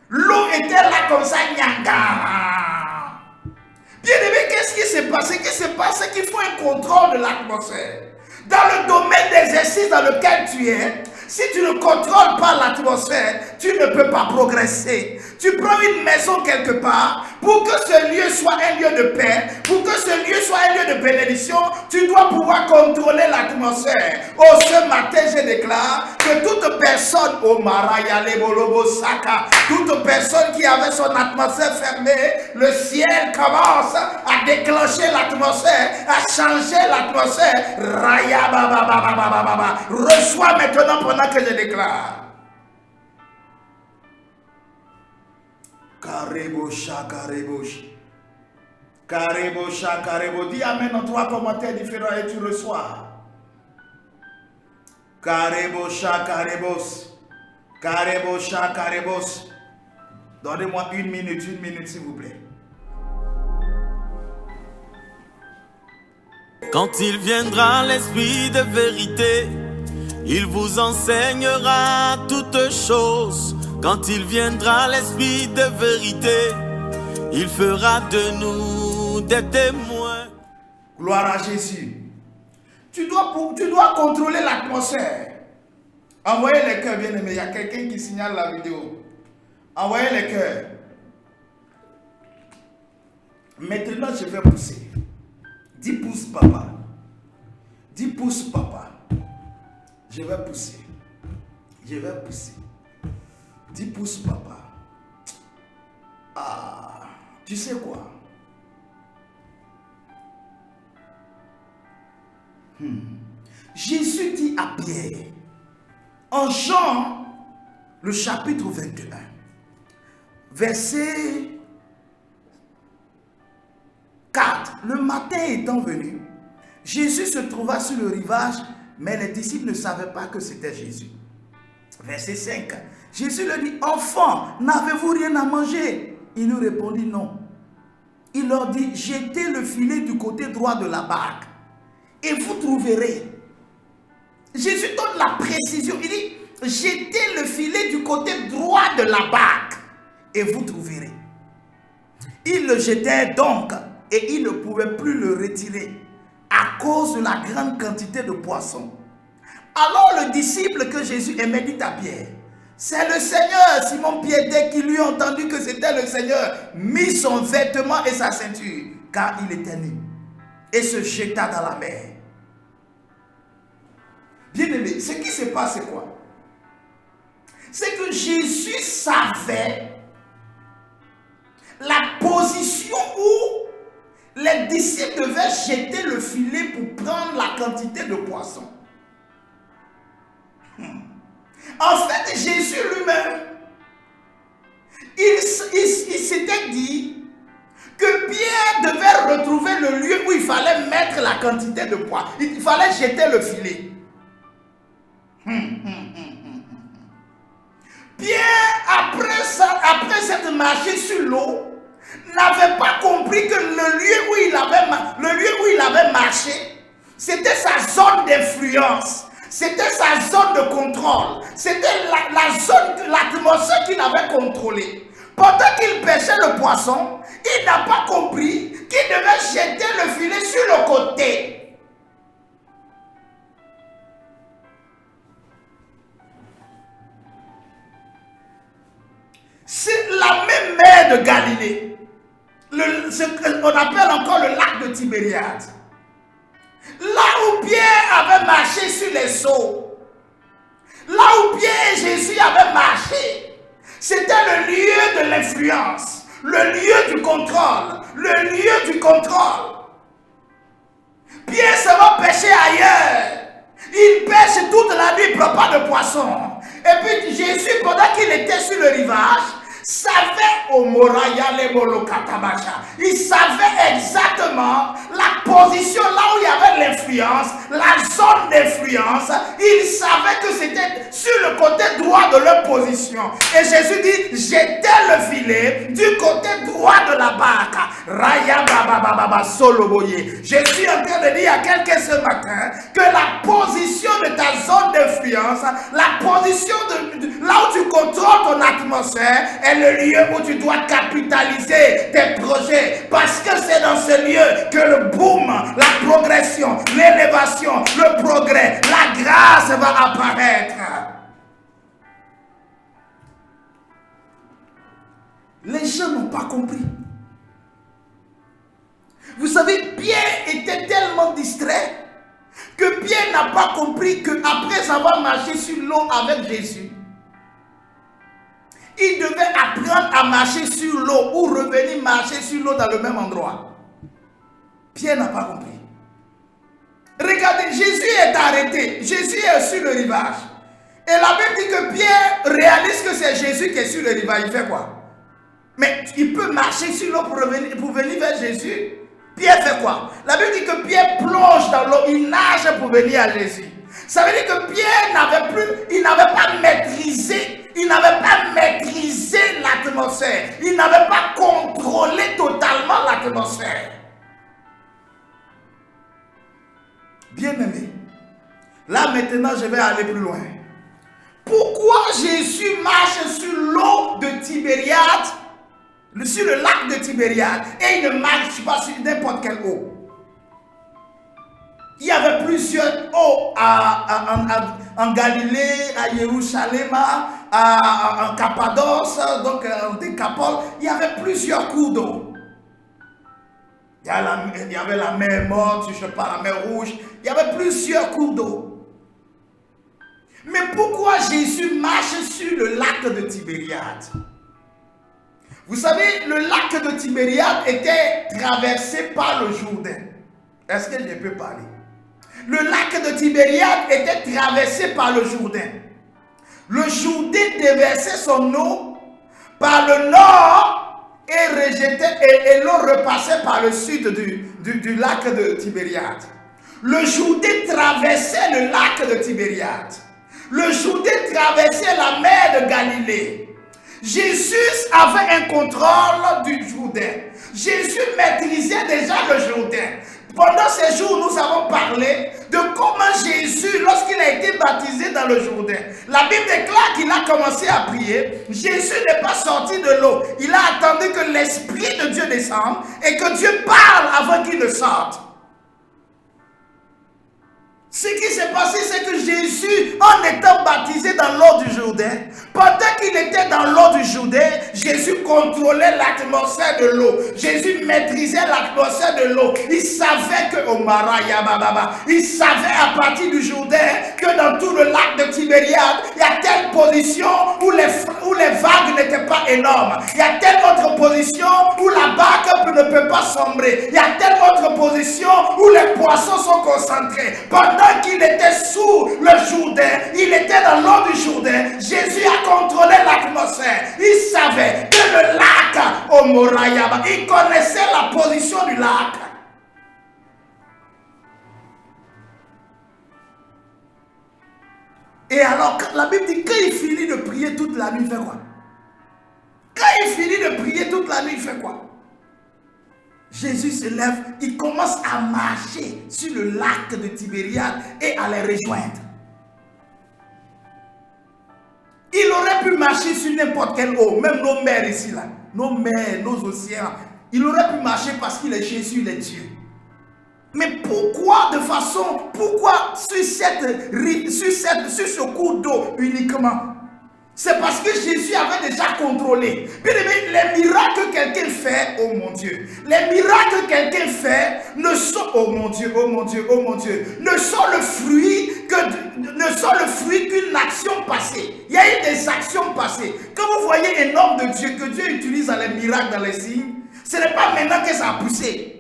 L'eau était là comme ça, nyanga. Bien aimé, qu'est-ce qui s'est passé? Qu'est-ce qui s'est passé? Qu'il faut un contrôle de l'atmosphère. Dans le domaine d'exercice dans lequel tu es, si tu ne contrôles pas l'atmosphère, tu ne peux pas progresser. Tu prends une maison quelque part, pour que ce lieu soit un lieu de paix, pour que ce lieu soit un lieu de bénédiction, tu dois pouvoir contrôler l'atmosphère. Oh, ce matin, je déclare que toute personne, oh Maraya Lebolobo Saka, toute personne qui avait son atmosphère fermée, le ciel commence à déclencher l'atmosphère, à changer l'atmosphère. Raya Baba Baba Baba Baba. Reçois maintenant pendant que je déclare. Karebosha, karebosha. Karebosha, karebo. Dis amen dans 3 commentaires différents et tu reçois. Karebosha, karebos. Karebosha, karebos. Donnez-moi une minute s'il vous plaît. Quand il viendra l'Esprit de vérité, il vous enseignera toutes choses. Quand il viendra l'Esprit de vérité, il fera de nous des témoins. Gloire à Jésus. Tu dois contrôler l'atmosphère. Envoyez les cœurs, bien aimés. Il y a quelqu'un qui signale la vidéo. Envoyez les cœurs. Maintenant, je vais pousser. 10 pouces, papa. 10 pouces, papa. Je vais pousser. Je vais pousser. 10 pouces, papa. Ah, tu sais quoi? Jésus dit à Pierre, en Jean, le chapitre 21, verset 4, le matin étant venu, Jésus se trouva sur le rivage, mais les disciples ne savaient pas que c'était Jésus. Verset 5, Jésus leur dit, enfants, n'avez-vous rien à manger? Il nous répondit non. Il leur dit, jetez le filet du côté droit de la barque et vous trouverez. Jésus donne la précision, il dit, jetez le filet du côté droit de la barque et vous trouverez. Ils le jetaient donc et ils ne pouvaient plus le retirer à cause de la grande quantité de poissons. Alors le disciple que Jésus aimait dit à Pierre, c'est le Seigneur. Simon-Pierre, dès qu'il lui a entendu que c'était le Seigneur, mit son vêtement et sa ceinture, car il était nu, et se jeta dans la mer. Bien-aimé, ce qui se passe, c'est quoi? C'est que Jésus savait la position où les disciples devaient jeter le filet pour prendre la quantité de poissons. En fait, Jésus lui-même, il s'était dit que Pierre devait retrouver le lieu où il fallait mettre la quantité de poids. Il fallait jeter le filet. Pierre, après cette marché sur l'eau, n'avait pas compris que le lieu où il avait marché, c'était sa zone d'influence, c'était sa zone de contrôle, c'était la zone, l'atmosphère qu'il avait contrôlée. Pendant qu'il pêchait le poisson, il n'a pas compris qu'il devait jeter le filet sur le côté. C'est la même mer de Galilée. Ce qu'on appelle encore le lac de Tibériade. Là où Pierre avait marché sur les eaux. Là où Pierre et Jésus avaient marché. C'était le lieu de l'influence. Le lieu du contrôle. Le lieu du contrôle. Pierre se va pêcher ailleurs. Il pêche toute la nuit, il ne prend pas de poisson. Et puis Jésus, pendant qu'il était sur le rivage, il savait exactement la position là où il y avait l'influence, la zone d'influence. Il savait que c'était sur le côté droit de leur position. Et Jésus dit, jetez le filet du côté droit de la barque. Je suis en train de dire à quelqu'un ce matin que la position de ta zone d'influence, la position de là où tu contrôles ton atmosphère est le lieu où tu dois capitaliser tes projets, parce que c'est dans ce lieu que le boom, la progression, l'élévation, le progrès, la grâce va apparaître. Les gens n'ont pas compris. Vous savez, Pierre était tellement distrait que Pierre n'a pas compris qu'après avoir marché sur l'eau avec Jésus, il devait apprendre à marcher sur l'eau ou revenir marcher sur l'eau dans le même endroit. Pierre n'a pas compris. Regardez, Jésus est arrêté. Jésus est sur le rivage. Et la Bible dit que Pierre réalise que c'est Jésus qui est sur le rivage. Il fait quoi? Mais il peut marcher sur l'eau pour venir vers Jésus. Pierre fait quoi? La Bible dit que Pierre plonge dans l'eau. Il nage pour venir à Jésus. Ça veut dire que Pierre n'avait pas maîtrisé. Il n'avait pas maîtrisé l'atmosphère. Il n'avait pas contrôlé totalement l'atmosphère. Bien-aimé, là maintenant je vais aller plus loin. Pourquoi Jésus marche sur l'eau de Tibériade, sur le lac de Tibériade, et il ne marche pas sur n'importe quelle eau? Il y avait plusieurs eaux en Galilée, à Jérusalem, en Cappadoce, donc en Décapole. Il y avait plusieurs cours d'eau. Il y avait la mer Morte, je sais pas, la mer Rouge. Il y avait plusieurs cours d'eau. Mais pourquoi Jésus marche sur le lac de Tibériade? Vous savez, le lac de Tibériade était traversé par le Jourdain. Est-ce que je peux parler? Le lac de Tibériade était traversé par le Jourdain. Le Jourdain déversait son eau par le nord et rejetait, et l'eau repassait par le sud du lac de Tibériade. Le Jourdain traversait le lac de Tibériade. Le Jourdain traversait la mer de Galilée. Jésus avait un contrôle du Jourdain. Jésus maîtrisait déjà le Jourdain. Pendant ces jours, nous avons parlé de comment Jésus, lorsqu'il a été baptisé dans le Jourdain, la Bible déclare qu'il a commencé à prier. Jésus n'est pas sorti de l'eau. Il a attendu que l'Esprit de Dieu descende et que Dieu parle avant qu'il ne sorte. Ce qui s'est passé, c'est que Jésus, en étant baptisé dans l'eau du Jourdain, pendant qu'il était dans l'eau du Jourdain, Jésus contrôlait l'atmosphère de l'eau. Jésus maîtrisait l'atmosphère de l'eau. Il savait que il savait à partir du Jourdain que dans tout le lac de Tibériade, il y a telle position où les vagues n'étaient pas énormes. Il y a telle autre position où la barque ne peut pas sombrer. Il y a telle autre position où les poissons sont concentrés. Pendant pendant qu'il était sous le Jourdain, il était dans l'eau du Jourdain, Jésus a contrôlé l'atmosphère. Il savait que le lac au Morayaba, il connaissait la position du lac. Et alors, la Bible dit, quand il finit de prier toute la nuit, il fait quoi? Quand il finit de prier toute la nuit, il fait quoi? Jésus se lève, il commence à marcher sur le lac de Tibériade et à les rejoindre. Il aurait pu marcher sur n'importe quelle eau, même nos mers ici, là, nos mers, nos océans. Il aurait pu marcher parce qu'il est Jésus, il est Dieu. Mais pourquoi sur ce cours d'eau uniquement? C'est parce que Jésus avait déjà contrôlé. Bien aimé, les miracles que quelqu'un fait, oh mon Dieu, les miracles que quelqu'un fait ne sont, oh mon Dieu, oh mon Dieu, oh mon Dieu, ne sont le fruit qu'une action passée. Il y a eu des actions passées. Quand vous voyez un homme de Dieu, que Dieu utilise dans les miracles, dans les signes, ce n'est pas maintenant que ça a poussé.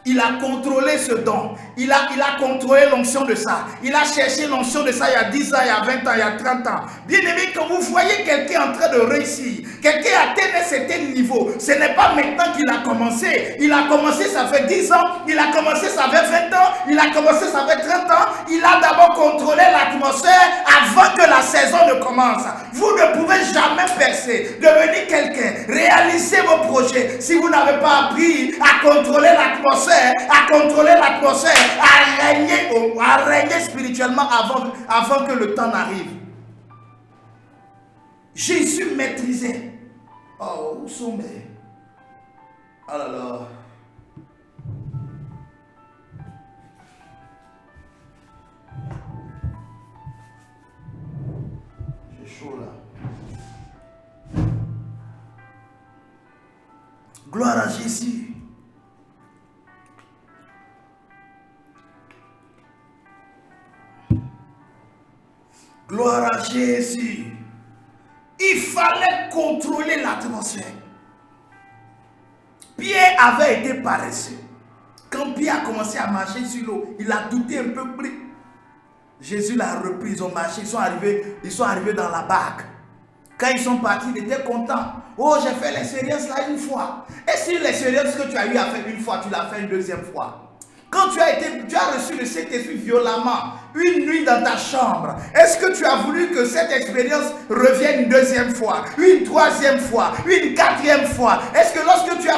Il a contrôlé ce don. Il a contrôlé l'onction de ça. Il a cherché l'onction de ça il y a 10 ans, il y a 20 ans, il y a 30 ans. Bien aimé, quand vous voyez quelqu'un en train de réussir, quelqu'un atteint un certain niveau, ce n'est pas maintenant qu'il a commencé. Il a commencé, ça fait 10 ans. Il a commencé, ça fait 20 ans. Il a commencé, ça fait 30 ans. Il a d'abord contrôlé l'atmosphère avant que la saison ne commence. Vous ne pouvez jamais percer, devenir quelqu'un, réaliser vos projets si vous n'avez pas appris à contrôler l'atmosphère, à contrôler l'atmosphère, à régner spirituellement avant que le temps n'arrive. Jésus maîtrisait. Oh, où sont mes... Oh là là. J'ai chaud là. Gloire à Jésus. Gloire à Jésus. Il fallait contrôler l'atmosphère. Pierre avait été paresseux. Quand Pierre a commencé à marcher sur l'eau, il a douté un peu plus. Jésus l'a repris, ils ont marché, ils sont arrivés dans la barque. Quand ils sont partis, il était content. Oh, j'ai fait l'expérience là une fois. Et si l'expérience que tu as eu à faire une fois, tu l'as fait une deuxième fois. Quand tu as reçu le Saint-Esprit violemment, une nuit dans ta chambre, est-ce que tu as voulu que cette expérience revienne une deuxième fois, une troisième fois, une quatrième fois? Est-ce que lorsque tu as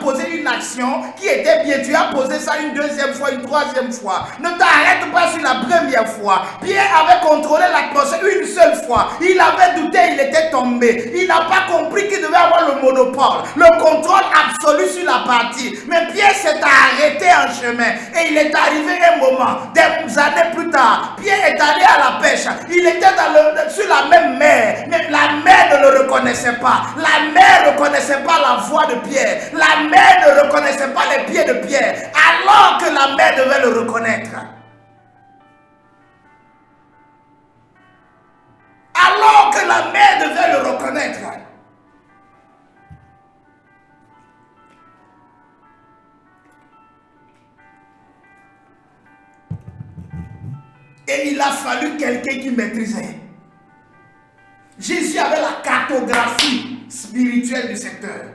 posé une action qui était bien, tu as posé ça une deuxième fois, une troisième fois? Ne t'arrête pas sur la première fois. Pierre avait contrôlé l'atmosphère une seule fois. Il avait douté, il était tombé. Il n'a pas compris qu'il devait avoir le monopole, le contrôle absolu sur la partie. Mais Pierre s'est arrêté en chemin et il est arrivé un moment, des années plus tard, Pierre est allé à la pêche. Il était sur la même mer, mais la mer ne le reconnaissait pas. La mer ne reconnaissait pas la voix de Pierre. La mer ne reconnaissait pas les pieds de Pierre, alors que la mer devait le reconnaître. Alors que la mer devait le reconnaître. Et il a fallu quelqu'un qui maîtrisait. Jésus avait la cartographie spirituelle du secteur.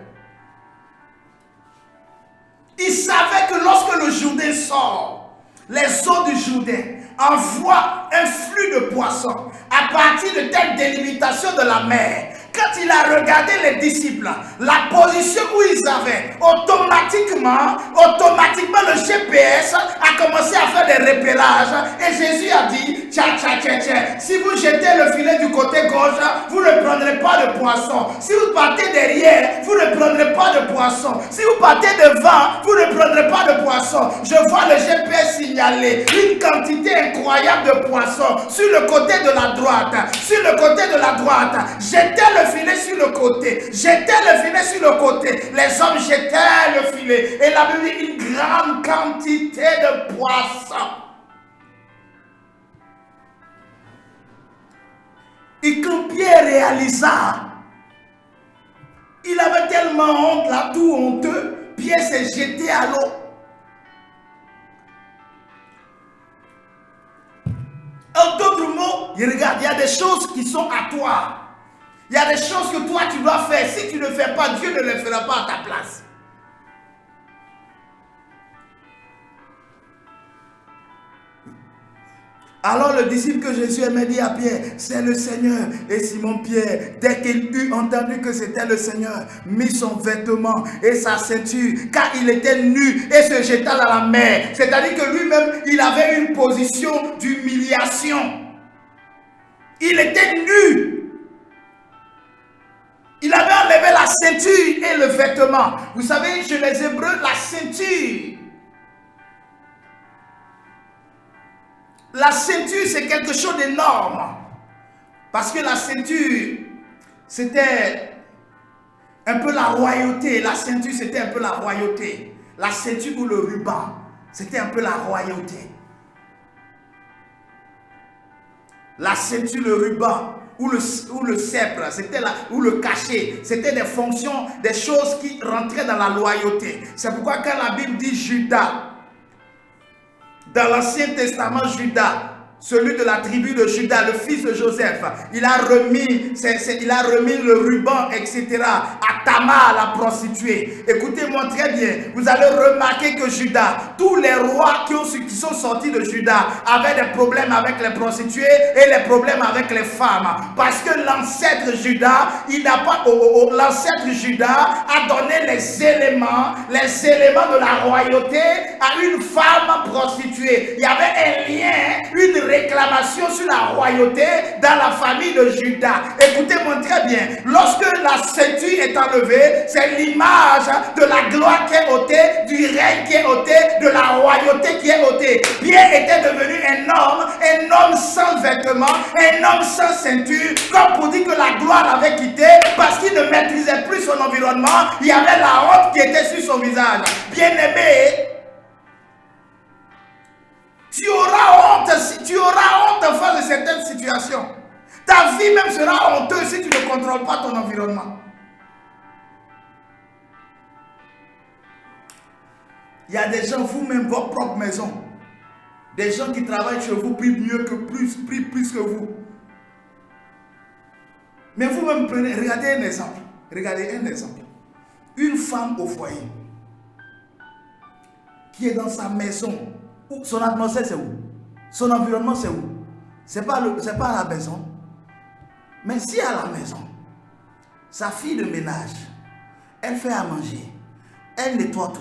Il savait que lorsque le Jourdain sort, les eaux du Jourdain envoient un flux de poissons à partir de telle délimitation de la mer. Quand il a regardé les disciples, la position où ils avaient, automatiquement le GPS a commencé à faire des repérages. Et Jésus a dit, tiens, si vous jetez le filet du côté gauche, vous ne prendrez pas de poisson. Si vous partez derrière, vous ne prendrez pas de poisson. Si vous partez devant, vous ne prendrez pas de poisson. Je vois le GPS signaler une quantité incroyable de poissons sur le côté de la droite. Sur le côté de la droite, jetez le filet sur le côté. Jetez le filet sur le côté. Les hommes jetaient le filet. Et la Bible dit une grande quantité de poissons. Et quand Pierre réalisa, il avait tellement honte là, tout honteux, Pierre s'est jeté à l'eau. Et regarde, il y a des choses qui sont à toi. Il y a des choses que toi tu dois faire. Si tu ne le fais pas, Dieu ne les fera pas à ta place. Alors le disciple que Jésus aimait dit à Pierre, c'est le Seigneur. Et Simon-Pierre, dès qu'il eut entendu que c'était le Seigneur, mit son vêtement et sa ceinture, car il était nu, et se jeta dans la mer. C'est-à-dire que lui-même, il avait une position d'humiliation. Il était nu. Il avait enlevé la ceinture et le vêtement. Vous savez, chez les Hébreux, la ceinture. La ceinture, c'est quelque chose d'énorme. Parce que la ceinture, c'était un peu la royauté. La ceinture, c'était un peu la royauté. La ceinture ou le ruban, c'était un peu la royauté. La ceinture, le ruban ou le sceptre, c'était ou le cachet, c'était des fonctions, des choses qui rentraient dans la loyauté. C'est pourquoi quand la Bible dit Judas, dans l'Ancien Testament, Judas, celui de la tribu de Judas, le fils de Joseph, il a remis le ruban, etc. à Tamar, la prostituée. Écoutez-moi très bien, vous allez remarquer que Judas, tous les rois qui sont sortis de Judas avaient des problèmes avec les prostituées et les problèmes avec les femmes. Parce que l'ancêtre Judas, l'ancêtre Judas a donné les éléments de la royauté à une femme prostituée. Il y avait un lien, une réclamation sur la royauté dans la famille de Judas. Écoutez-moi très bien. Lorsque la ceinture est enlevée, c'est l'image de la gloire qui est ôtée, du règne qui est ôté, de la royauté qui est ôtée. Pierre était devenu un homme sans vêtements, un homme sans ceinture, comme pour dire que la gloire l'avait quitté parce qu'il ne maîtrisait plus son environnement. Il y avait la honte qui était sur son visage. Bien-aimé, tu auras honte en face de certaines situations. Ta vie même sera honteuse si tu ne contrôles pas ton environnement. Il y a des gens, vous-même, votre propre maison, des gens qui travaillent chez vous prient mieux que plus que vous. Mais vous-même regardez un exemple. Regardez un exemple. Une femme au foyer qui est dans sa maison. Son atmosphère c'est où? Son environnement c'est où? C'est pas à la maison. Mais si à la maison, sa fille de ménage, elle fait à manger, elle nettoie tout,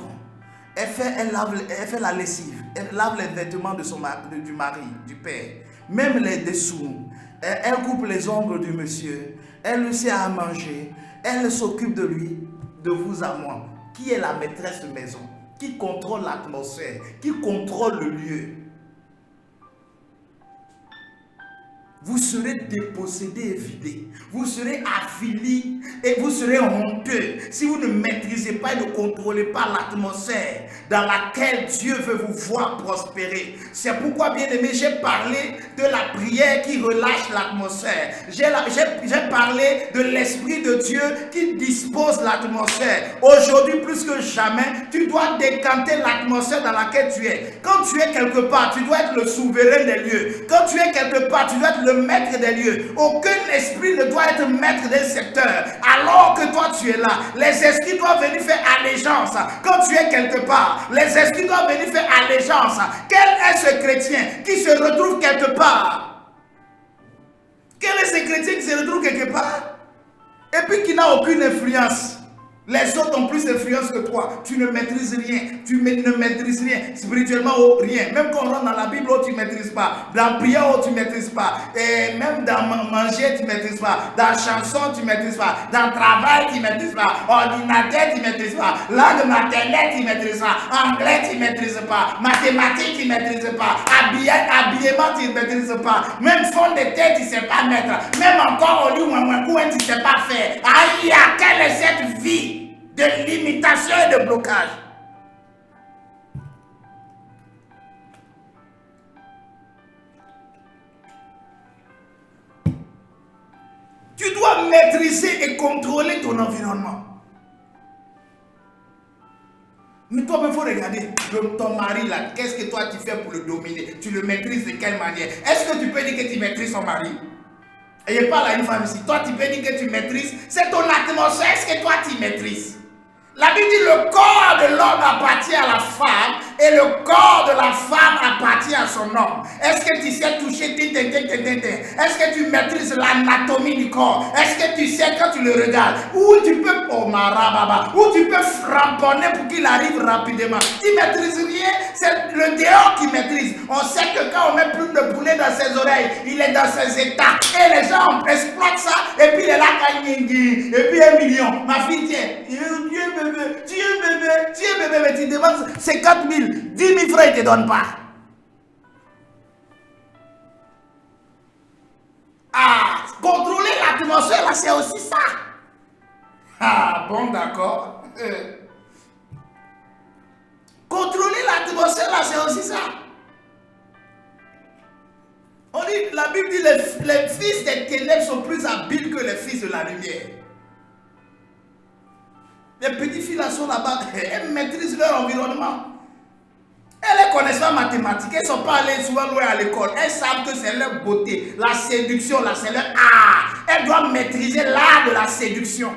elle fait la lessive, elle lave les vêtements du mari, du père, même les dessous, elle coupe les ongles du monsieur, elle lui sert à manger, elle s'occupe de lui, de vous à moi. Qui est la maîtresse de maison? Qui contrôle l'atmosphère, qui contrôle le lieu? Vous serez dépossédé et vidé. Vous serez affili et vous serez honteux si vous ne maîtrisez pas et ne contrôlez pas l'atmosphère dans laquelle Dieu veut vous voir prospérer. C'est pourquoi, bien aimé, j'ai parlé de la prière qui relâche l'atmosphère. J'ai parlé de l'Esprit de Dieu qui dispose l'atmosphère. Aujourd'hui, plus que jamais, tu dois décanter l'atmosphère dans laquelle tu es. Quand tu es quelque part, tu dois être le souverain des lieux. Quand tu es quelque part, tu dois être le maître des lieux. Aucun esprit ne doit être maître d'un secteur. Alors que toi tu es là, les esprits doivent venir faire allégeance. Quand tu es quelque part, les esprits doivent venir faire allégeance. Quel est ce chrétien qui se retrouve quelque part? Quel est ce chrétien qui se retrouve quelque part et puis qui n'a aucune influence? Les autres ont plus d'influence que toi. Tu ne maîtrises rien. Tu ne maîtrises rien. Spirituellement, rien. Même quand on rentre dans la Bible, tu ne maîtrises pas. Dans la prière, tu ne maîtrises pas. Et même dans manger, tu ne maîtrises pas. Dans la chanson, tu ne maîtrises pas. Dans le travail, tu ne maîtrises pas. Ordinateur, tu ne maîtrises pas. Langue maternelle, tu ne maîtrises pas. Anglais, tu ne maîtrises pas. Mathématiques, tu ne maîtrises pas. Habillement, tu ne maîtrises pas. Même fond de tête, tu ne sais pas mettre. Même encore au lit, tu ne sais pas faire. Aïe, quelle est cette vie de limitation et de blocage? Tu dois maîtriser et contrôler ton environnement. Mais toi, il faut regarder ton mari là. Qu'est-ce que toi tu fais pour le dominer? Tu le maîtrises de quelle manière? Est-ce que tu peux dire que tu maîtrises ton mari? Et je parle à une femme ici. Toi, tu peux dire que tu maîtrises. C'est ton atmosphère. Est-ce que toi, tu maîtrises? La Bible dit le corps de l'homme appartient à la femme et le corps de la femme appartient à son homme. Est-ce que tu sais toucher? Est-ce que tu maîtrises l'anatomie du corps? Est-ce que tu sais quand tu le regardes? Où tu peux, oh marababa, où tu peux framponner pour qu'il arrive rapidement? Il ne maîtrise rien, c'est le dehors qui maîtrise. On sait que quand on met plus de poulet dans ses oreilles, il est dans ses états. Et les gens exploitent ça, et puis il est là, et puis 1 million. Ma fille, tiens, tu es bébé, mais tu demandes 50 000, 10 000 francs, il ne te donne pas. Ah, contrôler l'atmosphère, là, c'est aussi ça. Ah, bon, d'accord. Contrôler l'atmosphère, là, c'est aussi ça. On dit, la Bible dit, les fils des ténèbres sont plus habiles que les fils de la lumière. Les petites filles là sont là-bas, elles maîtrisent leur environnement. Elles ne connaissent pas mathématiques, elles ne sont pas allées souvent loin à l'école. Elles savent que c'est leur beauté, la séduction, là, c'est leur art. Elles doivent maîtriser l'art de la séduction.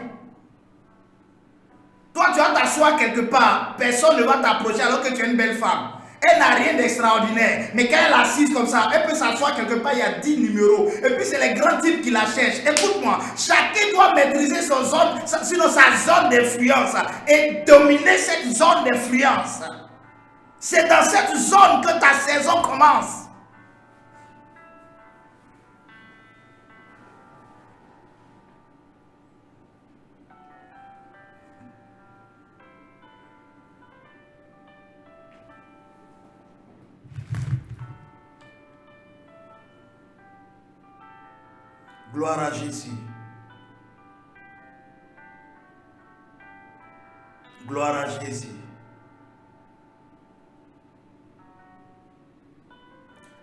Toi, tu vas t'asseoir quelque part, personne ne va t'approcher alors que tu es une belle femme. Elle n'a rien d'extraordinaire. Mais quand elle est assise comme ça, elle peut s'asseoir quelque part, il y a 10 numéros. Et puis c'est les grands types qui la cherchent. Écoute-moi, chacun doit maîtriser sa zone d'influence et dominer cette zone d'influence. C'est dans cette zone que ta saison commence. Gloire à Jésus. Gloire à Jésus.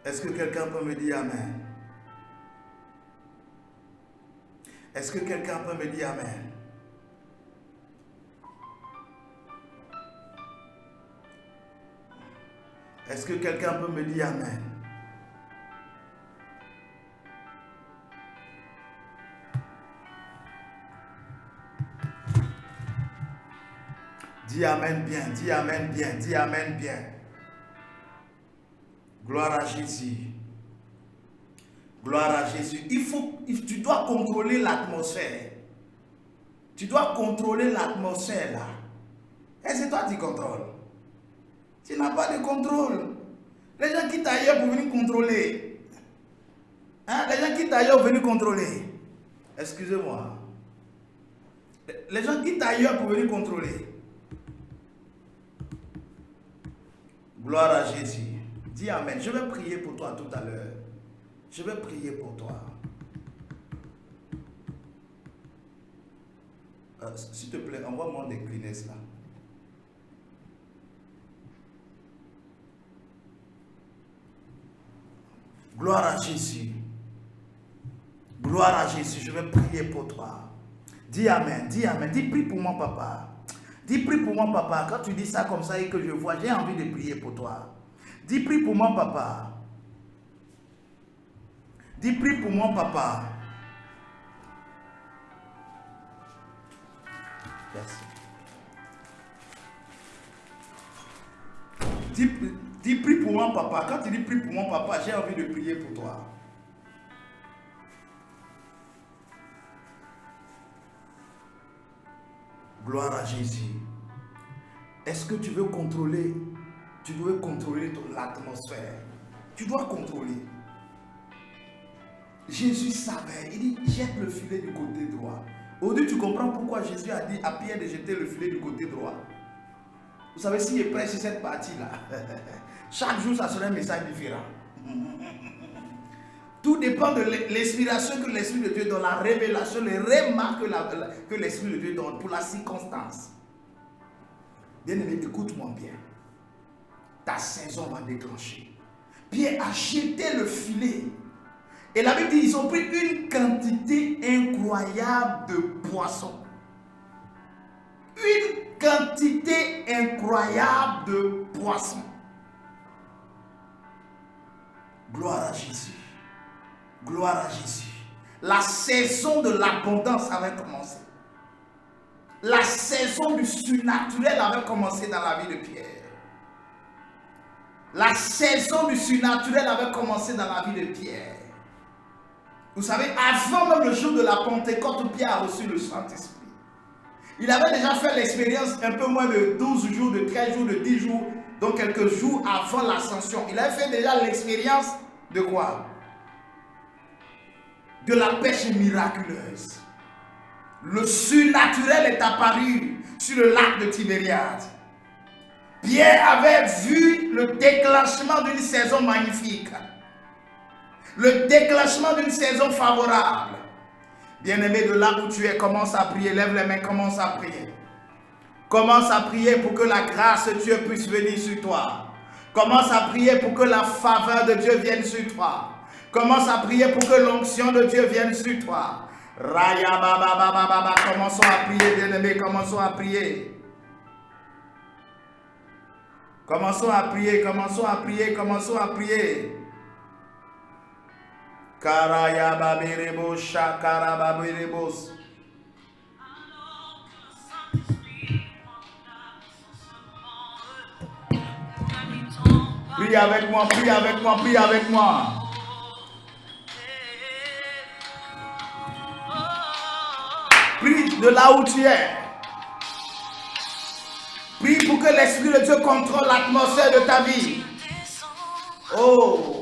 Est-ce que quelqu'un peut me dire Amen? Est-ce que quelqu'un peut me dire Amen? Est-ce que quelqu'un peut me dire Amen? Dis Amen bien, dis Amen bien, dis Amen bien. Gloire à Jésus. Gloire à Jésus. Tu dois contrôler l'atmosphère. Tu dois contrôler l'atmosphère là. Et c'est toi qui contrôles. Tu n'as pas de contrôle. Les gens quittent ailleurs pour venir contrôler. Hein? Les gens quittent ailleurs pour venir contrôler. Excusez-moi. Les gens quittent ailleurs pour venir contrôler. Gloire à Jésus. Dis Amen. Je vais prier pour toi tout à l'heure. Je vais prier pour toi. S'il te plaît, envoie-moi des Kleenex là. Gloire à Jésus. Gloire à Jésus. Je vais prier pour toi. Dis Amen. Dis Amen. Dis prie pour moi, papa. Dis prie pour moi, papa. Quand tu dis ça comme ça et que je vois, j'ai envie de prier pour toi. Dis prie pour moi, papa. Dis prie pour moi, papa. Merci. Dis prie pour moi, papa. Quand tu dis prie pour moi, papa, j'ai envie de prier pour toi. Gloire à Jésus. Est-ce que tu veux contrôler? Tu dois contrôler l'atmosphère. Tu dois contrôler. Jésus savait. Il dit, jette le filet du côté droit. Aujourd'hui, tu comprends pourquoi Jésus a dit à Pierre de jeter le filet du côté droit. Vous savez, s'il est prêt sur cette partie-là, chaque jour, ça sera un message différent. Tout dépend de l'inspiration que l'Esprit de Dieu donne, la révélation, les remarques que l'Esprit de Dieu donne pour la circonstance. Bien-aimé, écoute-moi bien. Ta saison va déclencher. Pierre a jeté le filet. Et la Bible dit, ils ont pris une quantité incroyable de poissons. Une quantité incroyable de poissons. Gloire à Jésus. Gloire à Jésus. La saison de l'abondance avait commencé. La saison du surnaturel avait commencé dans la vie de Pierre. La saison du surnaturel avait commencé dans la vie de Pierre. Vous savez, avant même le jour de la Pentecôte, Pierre a reçu le Saint-Esprit. Il avait déjà fait l'expérience un peu moins de 12 jours, de 13 jours, de 10 jours, donc quelques jours avant l'ascension. Il avait fait déjà l'expérience de quoi? De la pêche miraculeuse. Le surnaturel est apparu sur le lac de Tibériade. Pierre avait vu le déclenchement d'une saison magnifique. Le déclenchement d'une saison favorable. Bien-aimé, de là où tu es, commence à prier. Lève les mains, commence à prier. Commence à prier pour que la grâce de Dieu puisse venir sur toi. Commence à prier pour que la faveur de Dieu vienne sur toi. Commence à prier pour que l'onction de Dieu vienne sur toi. Raya baba baba baba. Commençons à prier, bien-aimé, commençons à prier. Commençons à prier, commençons à prier, commençons à prier. Karaya babirebo shakara babirebos. Prie avec moi, prie avec moi, prie avec moi. Prie de là où tu es. Prie pour que l'Esprit de Dieu contrôle l'atmosphère de ta vie. Oh.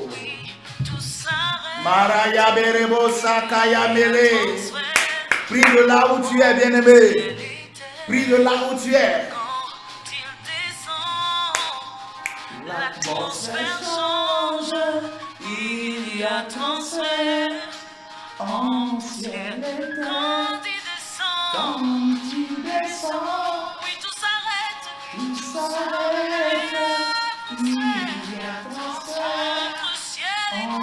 Maraya berebo sakaya mele. Prie de là où tu es, bien-aimé. Prie de là où tu es. L'atmosphère change, il y a transfert en ciel et terre. Quand il descend, oui, tout s'arrête, il y a transfert entre ciel et en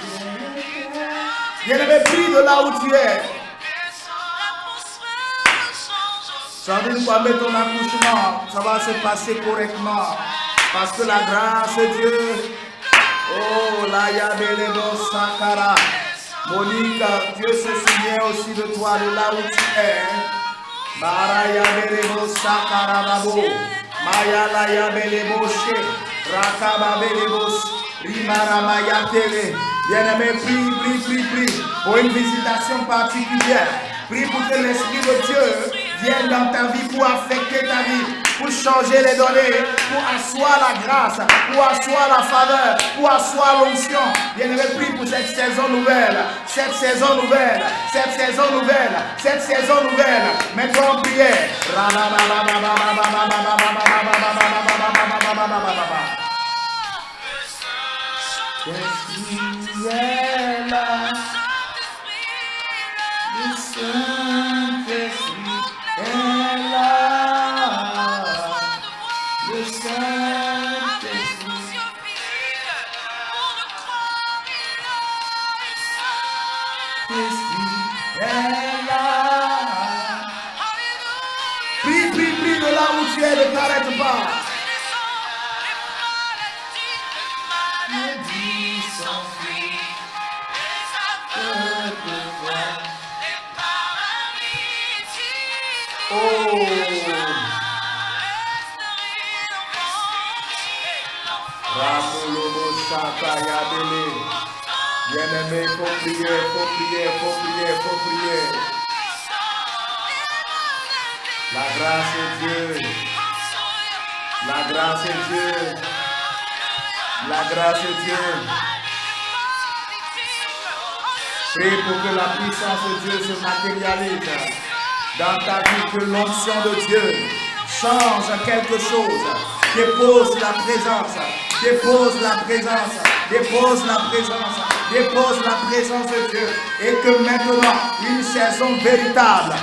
ciel et terre. Bien-aimé, prie de là où tu es. l'atmosphère change. Ça veut dire quoi, mettre ton accouchement, ça va se passer correctement. Parce que la grâce de Dieu, oh, la yabelebo sakara. Monique, Dieu se souvient aussi de toi, de là où tu es. Maraya belebo sakara babo. Maya la yabelebo she. Rakaba belebo. Rimara maya tele. Bien-aimé, prie, prie, prie, prie. Pour une visitation particulière. Prie pour que l'Esprit de Dieu vienne dans ta vie pour affecter ta vie, pour changer les données, pour asseoir la grâce, pour asseoir la faveur, pour asseoir l'onction. Bien-aimé, prie pour cette saison nouvelle, cette saison nouvelle, cette saison nouvelle, cette saison nouvelle. Mets-toi en prière. L'Esprit est là, le Saint-Esprit est là, le Saint-Esprit est là. Prie, prie, prie de là où tu es, ne t'arrête pas. Les dix s'enfuient, peuple voit. Oh. Ramolobo Shakaya Bele. Bien-aimé, il faut prier, il faut prier, il faut prier, il faut prier. La grâce de Dieu. La grâce de Dieu. La grâce de Dieu. Prie pour que la puissance de Dieu se matérialise dans ta vie, que l'onction de Dieu change quelque chose. Dépose la présence, dépose la présence, dépose la présence, dépose la présence de Dieu. Et que maintenant, une saison véritable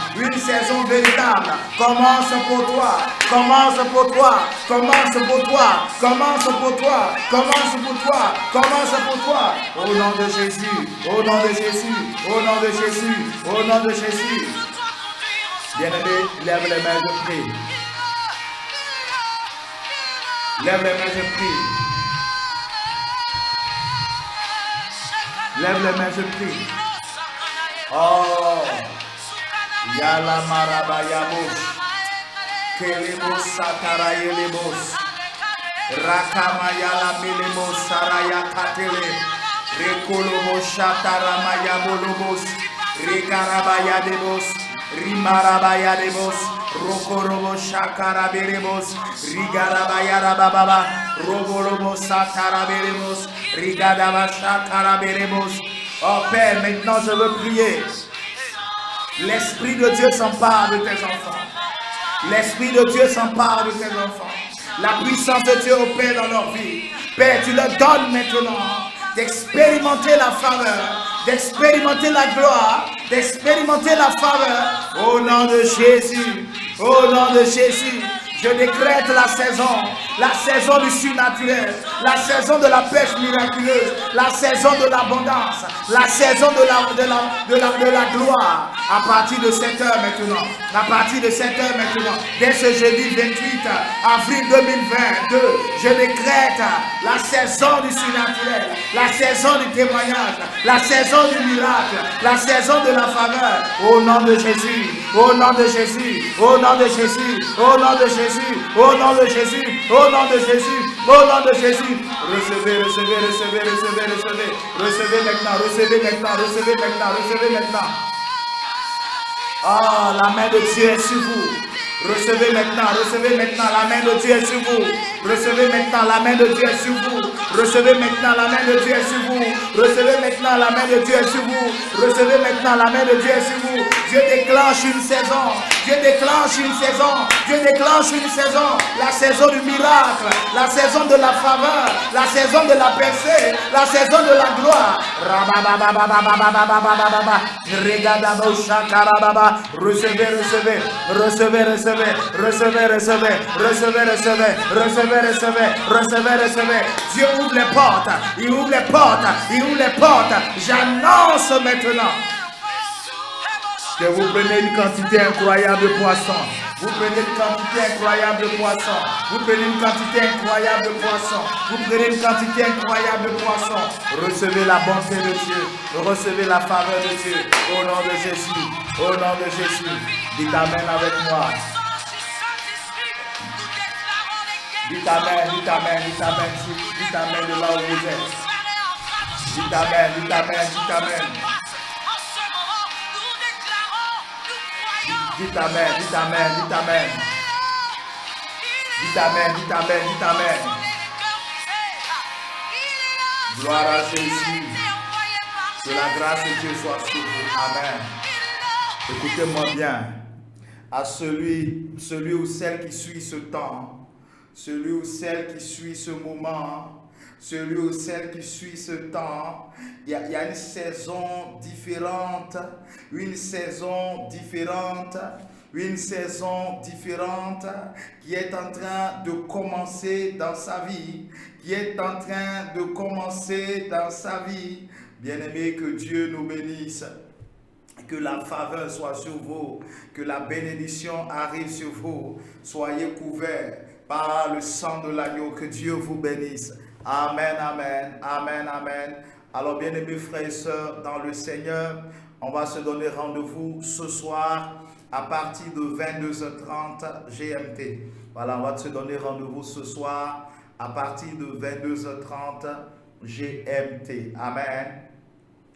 commence pour toi, commence pour toi, commence pour toi, commence pour toi, commence pour toi, commence pour toi. Au nom de Jésus, au nom de Jésus, au nom de Jésus, au nom de Jésus. Bien-aimé, lève les mains, je prie. Lève les mains, je prie. Lève les mains, je prie. Oh, Yala Maraba Yabos, Kelemos Satarayelemos, Rakama Yala Milemos Saraya Katele, Rekolobo Shataramaya Bolobos, Rekarabaya Debos, Rimarabaya Debos, Rokorobo Shakaraberemos, Rigarabaya Rababa, Robolobo Sataraberemos, Rigadaba Shakaraberemos. Oh Père, maintenant je veux prier. L'Esprit de Dieu s'empare de tes enfants. L'Esprit de Dieu s'empare de tes enfants. La puissance de Dieu opère dans leur vie. Père, tu leur donnes maintenant d'expérimenter la faveur, d'expérimenter la gloire, d'expérimenter la faveur. Au nom de Jésus, au nom de Jésus, je décrète la saison du surnaturel, la saison de la pêche miraculeuse, la saison de l'abondance, la saison de la gloire. À partir de cette heure maintenant, à partir de cette heure maintenant, dès ce jeudi 28 avril 2022, je décrète la saison du surnaturel, la saison du témoignage, la saison du miracle, la saison de la faveur. Au nom de Jésus, au nom de Jésus, au nom de Jésus, au nom de Jésus, au nom de Jésus, au nom de Jésus, au nom de Jésus. Recevez, recevez, recevez, recevez, recevez, recevez maintenant, recevez maintenant, recevez maintenant, recevez maintenant. Oh, la main de Dieu est sur vous. Recevez maintenant, la main de Dieu est sur vous. Recevez maintenant, la main de Dieu est sur vous. Recevez maintenant, la main de Dieu est sur vous. Recevez maintenant, la main de Dieu est sur vous. Recevez maintenant, la main de Dieu est sur vous. Dieu déclenche une saison. Dieu déclenche une saison. Dieu déclenche une saison. La saison du miracle, la saison de la faveur, la saison de la percée, la saison de la gloire. Recevez, recevez, recevez, recevez, recevez, recevez, recevez, recevez, recevez, recevez, recevez, recevez. Dieu ouvre les portes, il ouvre les portes, il ouvre les portes. J'annonce maintenant que vous prenez une quantité incroyable de poissons. Vous prenez une quantité incroyable de poissons. Vous prenez une quantité incroyable de poissons. Vous prenez une quantité incroyable de poissons. Recevez la bonté de Dieu. Recevez la faveur de Dieu. Au nom de Jésus. Au nom de Jésus. Dites Amen avec moi. Dites Amen, dites Amen, dites Amen. Dites Amen de là où vous êtes. Dites Amen, dites Amen, dites Amen. Dites Amen, dites Amen, dites Amen. Dites Amen, dites Amen, dites Amen. Gloire à Jésus. Que la grâce de Dieu soit sur vous. Amen. Écoutez-moi bien. À celui ou celle qui suit ce temps, celui ou celle qui suit ce moment, celui ou celle qui suit ce temps, il y a une saison différente, une saison différente, une saison différente qui est en train de commencer dans sa vie, qui est en train de commencer dans sa vie. Bien-aimés, que Dieu nous bénisse. Que la faveur soit sur vous, que la bénédiction arrive sur vous. Soyez couverts par le sang de l'agneau. Que Dieu vous bénisse. Amen, amen, amen, amen. Alors, bien-aimés frères et sœurs dans le Seigneur, on va se donner rendez-vous ce soir à partir de 22h30 GMT. Voilà, on va se donner rendez-vous ce soir à partir de 22h30 GMT. Amen.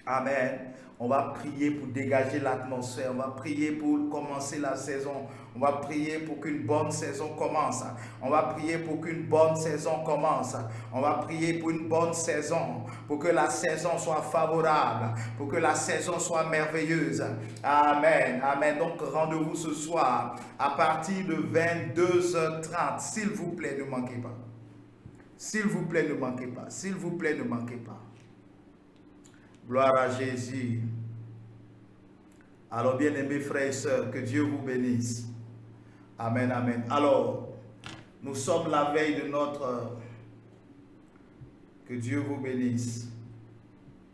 Amen. On va prier pour dégager l'atmosphère. On va prier pour commencer la saison. On va prier pour qu'une bonne saison commence. On va prier pour qu'une bonne saison commence. On va prier pour une bonne saison. Pour que la saison soit favorable. Pour que la saison soit merveilleuse. Amen. Amen. Donc rendez-vous ce soir à partir de 22h30. S'il vous plaît, ne manquez pas. S'il vous plaît, ne manquez pas. S'il vous plaît, ne manquez pas. Gloire à Jésus. Alors, bien-aimés frères et sœurs, que Dieu vous bénisse. Amen, amen. Alors, nous sommes la veille de notre... Que Dieu vous bénisse.